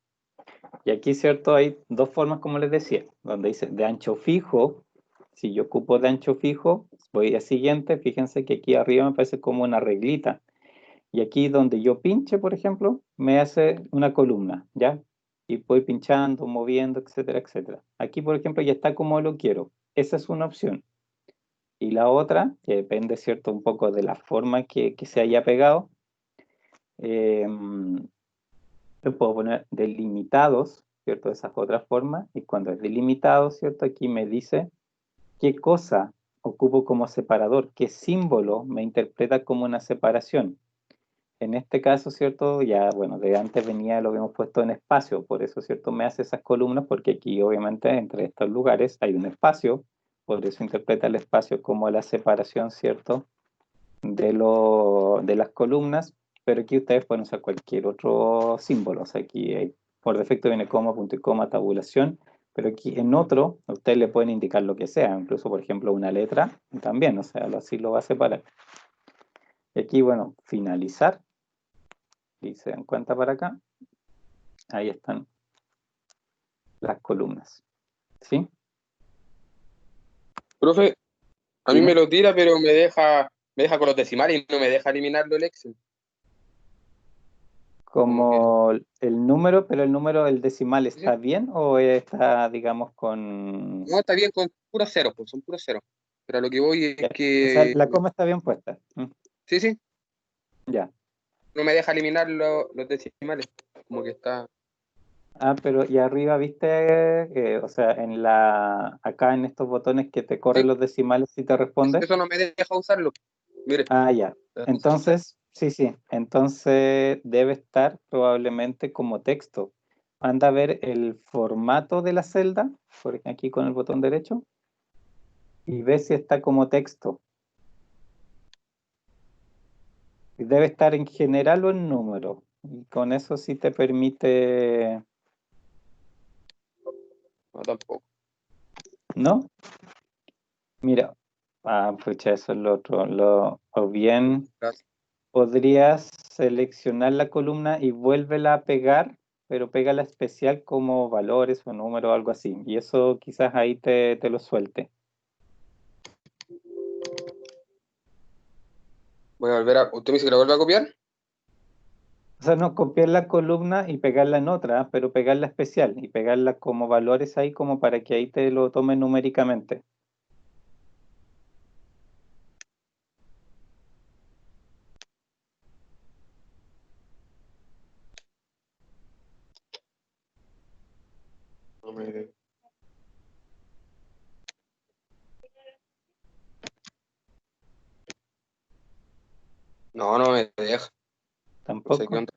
Y aquí, ¿cierto? Hay dos formas, como les decía, donde dice de ancho fijo. Si yo ocupo de ancho fijo, voy a siguiente, fíjense que aquí arriba me parece como una reglita. Y aquí donde yo pinche, por ejemplo, me hace una columna, ¿ya? Y voy pinchando, moviendo, etcétera, etcétera. Aquí, por ejemplo, ya está como lo quiero. Esa es una opción. Y la otra, que depende, ¿cierto? Un poco de la forma que se haya pegado, le puedo poner delimitados, ¿cierto? Esa es otra forma. Y cuando es delimitado, ¿cierto? Aquí me dice qué cosa ocupo como separador, qué símbolo me interpreta como una separación. En este caso, ¿cierto? Ya, bueno, de antes venía, lo habíamos puesto en espacio, por eso, ¿cierto? Me hace esas columnas, porque aquí, obviamente, entre estos lugares hay un espacio, por eso interpreta el espacio como la separación, ¿cierto? de las columnas, pero aquí ustedes pueden usar cualquier otro símbolo. O sea, aquí por defecto viene coma, punto y coma, tabulación, pero aquí en otro ustedes le pueden indicar lo que sea, incluso por ejemplo una letra también, o sea, así lo va a separar. Y aquí, bueno, finalizar, y se dan cuenta para acá, ahí están las columnas, ¿sí? Profe, a mí Dime. me lo tira, pero me deja con los decimales y no me deja eliminarlo el Excel. Como el número, pero el decimal Sí. ¿está bien o está, digamos, con... No, está bien con puros ceros, pues son puros ceros. Pero a lo que voy es O sea, que, la coma está bien puesta. sí, Ya. no me deja eliminar los decimales. Como que está. Pero y arriba, ¿viste? O sea, acá en estos botones que te corren Sí. los decimales si te responde. Eso no me deja usarlo. Mire. Ya. Entonces, sí. Entonces debe estar probablemente como texto. Anda a ver el formato de la celda, por aquí con el botón derecho, y ve si está como texto. Y debe estar en general o en número. Y con eso sí te permite... No, tampoco. ¿No? Mira, pucha, eso es lo otro. O bien Gracias. podrías seleccionar la columna y vuélvela a pegar, pero pégala especial como valores o número o algo así. Y eso quizás ahí te lo suelte. Voy a volver a... ¿Usted me dice que lo vuelva a copiar? O sea, no copiar la columna y pegarla en otra, pero pegarla especial y pegarla como valores ahí como para que ahí te lo tome numéricamente. No me... No me deja. No sé qué Tampoco. onda.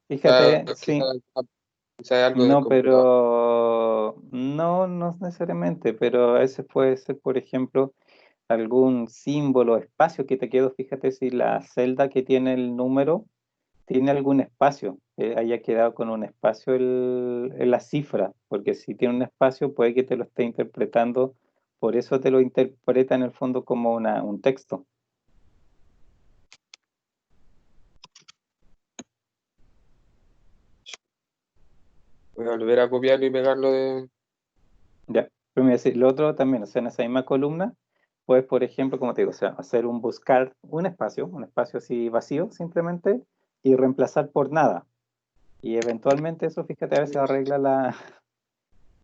Fíjate, sí. Quizá hay algo del No, computador. pero no necesariamente, pero ese puede ser, por ejemplo, algún símbolo, espacio que te quedó. Fíjate si la celda que tiene el número tiene algún espacio, que haya quedado con un espacio en la cifra, porque si tiene un espacio puede que te lo esté interpretando, por eso te lo interpreta en el fondo como un texto. Voy a volver a copiarlo y pegarlo de... Ya, pero mira, lo otro también, o sea, en esa misma columna, puedes, por ejemplo, como te digo, o sea, hacer buscar un espacio así vacío, simplemente, y reemplazar por nada. Y eventualmente eso, fíjate, a veces arregla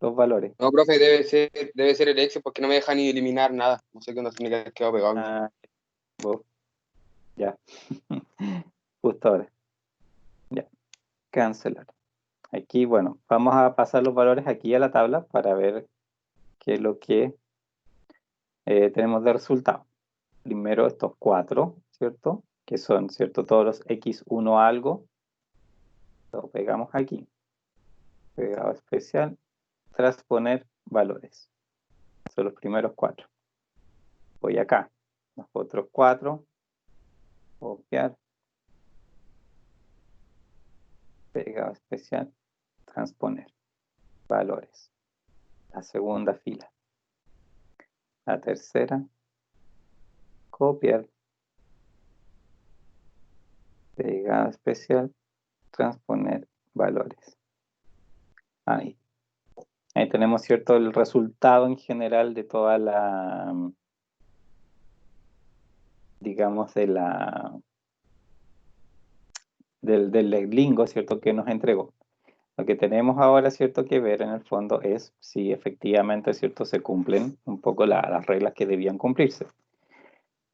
los valores. No, profe, debe ser el Excel porque no me deja ni eliminar nada. No sé qué onda, tiene que haber quedado pegado. Ah, vos, ya. Justo ahora. Ya, cancelar. Aquí, bueno, vamos a pasar los valores aquí a la tabla para ver qué es lo que tenemos de resultado. Primero estos 4, ¿cierto? Que son, ¿cierto? Todos los x1 algo. Lo pegamos aquí. Pegado especial. Transponer valores. Son los primeros 4. Voy acá. Los otros 4. Copiar. Pegado especial. Transponer valores. La segunda fila. La tercera. Copiar. Pegado especial. Transponer valores. Ahí. Ahí tenemos, ¿cierto? El resultado en general de toda la, digamos, del lingo, ¿cierto? Que nos entregó. Lo que tenemos ahora, ¿cierto? Que ver en el fondo es si efectivamente, ¿cierto? Se cumplen un poco las reglas que debían cumplirse.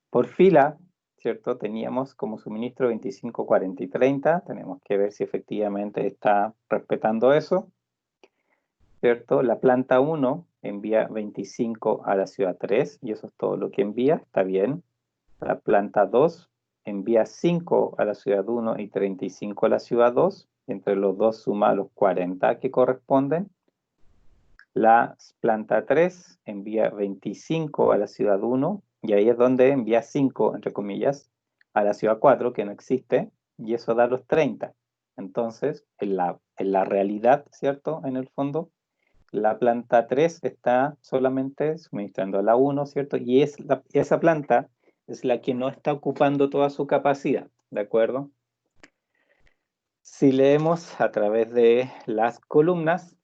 Por fila, ¿cierto? Teníamos como suministro 25, 40 y 30. Tenemos que ver si efectivamente está respetando eso, ¿cierto? La planta 1 envía 25 a la ciudad 3 y eso es todo lo que envía, está bien. La planta 2 envía 5 a la ciudad 1 y 35 a la ciudad 2. Entre los dos suma los 40 que corresponden. La planta 3 envía 25 a la ciudad 1 y ahí es donde envía 5, entre comillas, a la ciudad 4, que no existe, y eso da los 30. Entonces, en la realidad, ¿cierto? En el fondo, la planta 3 está solamente suministrando a la 1, ¿cierto? Y esa planta es la que no está ocupando toda su capacidad, ¿de acuerdo? Si leemos a través de las columnas,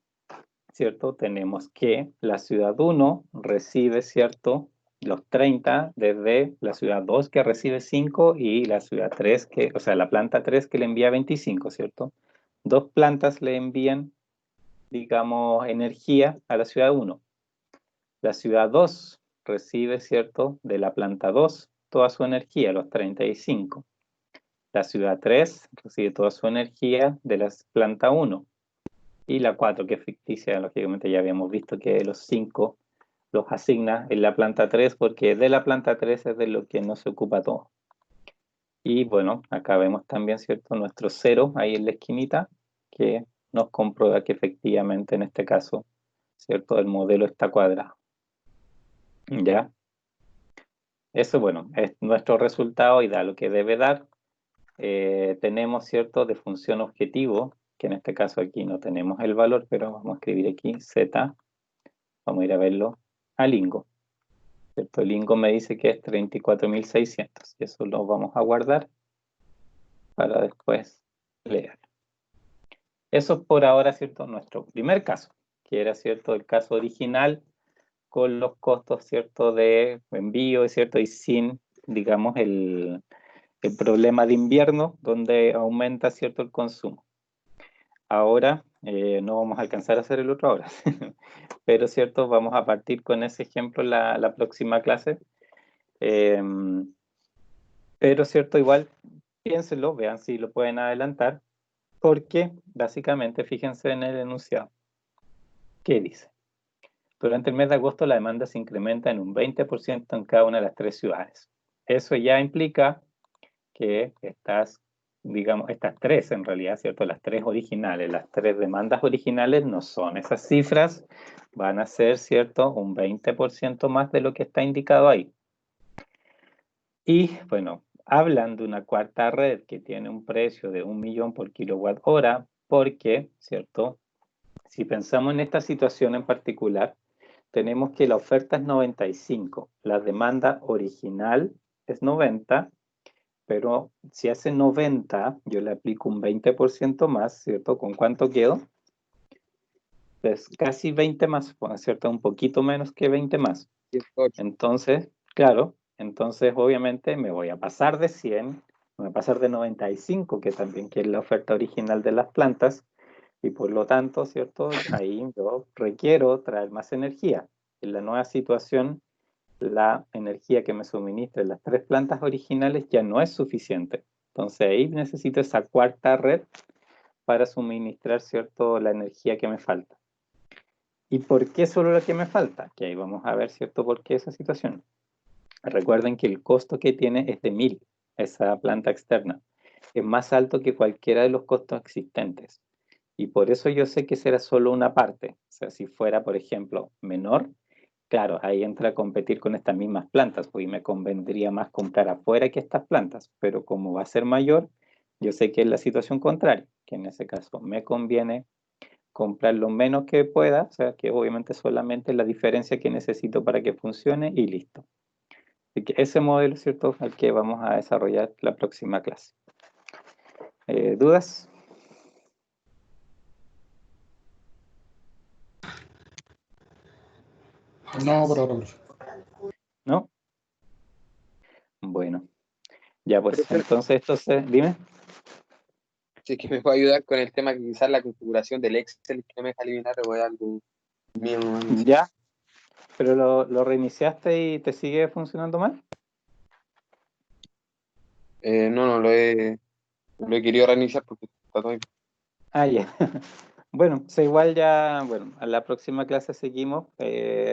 ¿cierto? Tenemos que la ciudad 1 recibe, ¿cierto? Los 30 desde la ciudad 2 que recibe 5 y la ciudad 3 o sea, la planta 3 que le envía 25, ¿cierto? Dos plantas le envían, digamos, energía a la ciudad 1. La ciudad 2 recibe, ¿cierto? De la planta 2 toda su energía, los 35. La ciudad 3 recibe toda su energía de la planta 1. Y la 4, que es ficticia, lógicamente ya habíamos visto que los 5 los asigna en la planta 3, porque de la planta 3 es de lo que no se ocupa todo. Y bueno, acá vemos también, ¿cierto?, nuestro 0 ahí en la esquinita, que nos comprueba que efectivamente en este caso, ¿cierto?, el modelo está cuadrado. ¿Ya? Eso, bueno, es nuestro resultado y da lo que debe dar. Tenemos, ¿cierto?, de función objetivo, que en este caso aquí no tenemos el valor, pero vamos a escribir aquí z, vamos a ir a verlo a Lingo. ¿Cierto? Lingo me dice que es 34.600, y eso lo vamos a guardar para después leer. Eso es por ahora, ¿cierto?, nuestro primer caso, que era, ¿cierto?, el caso original con los costos, ¿cierto?, de envío, ¿cierto?, y sin, digamos, el problema de invierno, donde aumenta, ¿cierto?, el consumo. Ahora, no vamos a alcanzar a hacer el otro ahora, pero, ¿cierto?, vamos a partir con ese ejemplo la próxima clase. Pero, ¿cierto?, igual, piénsenlo, vean si lo pueden adelantar, porque, básicamente, fíjense en el enunciado. ¿Qué dice? Durante el mes de agosto la demanda se incrementa en un 20% en cada una de las 3 ciudades. Eso ya implica que estas 3 en realidad, ¿cierto?, las 3 originales, las 3 demandas originales no son esas cifras, van a ser, ¿cierto?, un 20% más de lo que está indicado ahí. Y, bueno, hablan de una cuarta red que tiene un precio de 1 millón por kilowatt hora, porque, ¿cierto?, si pensamos en esta situación en particular, tenemos que la oferta es 95, la demanda original es 90, pero si hace 90, yo le aplico un 20% más, ¿cierto? ¿Con cuánto quedo? Pues casi 20 más, ¿cierto? Un poquito menos que 20 más. 18. Entonces, claro, entonces obviamente me voy a pasar de 100, me voy a pasar de 95, que también que es la oferta original de las plantas, y por lo tanto, ¿cierto? Ahí yo requiero traer más energía. En la nueva situación, la energía que me suministran las 3 plantas originales ya no es suficiente. Entonces ahí necesito esa cuarta red para suministrar, ¿cierto?, la energía que me falta. ¿Y por qué solo la que me falta? Que ahí vamos a ver, ¿cierto?, por qué esa situación. Recuerden que el costo que tiene es de 1000, esa planta externa. Es más alto que cualquiera de los costos existentes. Y por eso yo sé que será solo una parte. O sea, si fuera, por ejemplo, menor, claro, ahí entra a competir con estas mismas plantas, pues me convendría más comprar afuera que estas plantas. Pero como va a ser mayor, yo sé que es la situación contraria, que en ese caso me conviene comprar lo menos que pueda, o sea, que obviamente solamente la diferencia que necesito para que funcione y listo. Así que ese modelo, ¿cierto?, al que vamos a desarrollar la próxima clase. ¿Dudas? No, por ahora, profe. ¿No? Bueno, ya pues, Profe, entonces esto se... Dime. si es que me puede ayudar con el tema que quizás la configuración del Excel que no me deja eliminar o es algo mío. Ya, pero lo reiniciaste y te sigue funcionando mal. No, lo he querido reiniciar porque está todo bien. Ah, ya. Bueno, igual ya, bueno, a la próxima clase seguimos.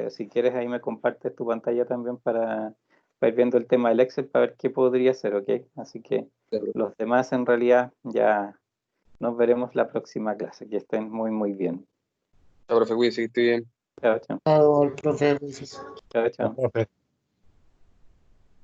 Si quieres ahí me compartes tu pantalla también para ir viendo el tema del Excel para ver qué podría ser, ¿ok? Así que los demás en realidad ya nos veremos la próxima clase. Que estén muy, muy bien. Ya, profe, cuídese, que estoy bien. Chao, chao. Chao, profe. Gracias. Chao, chao. Profe.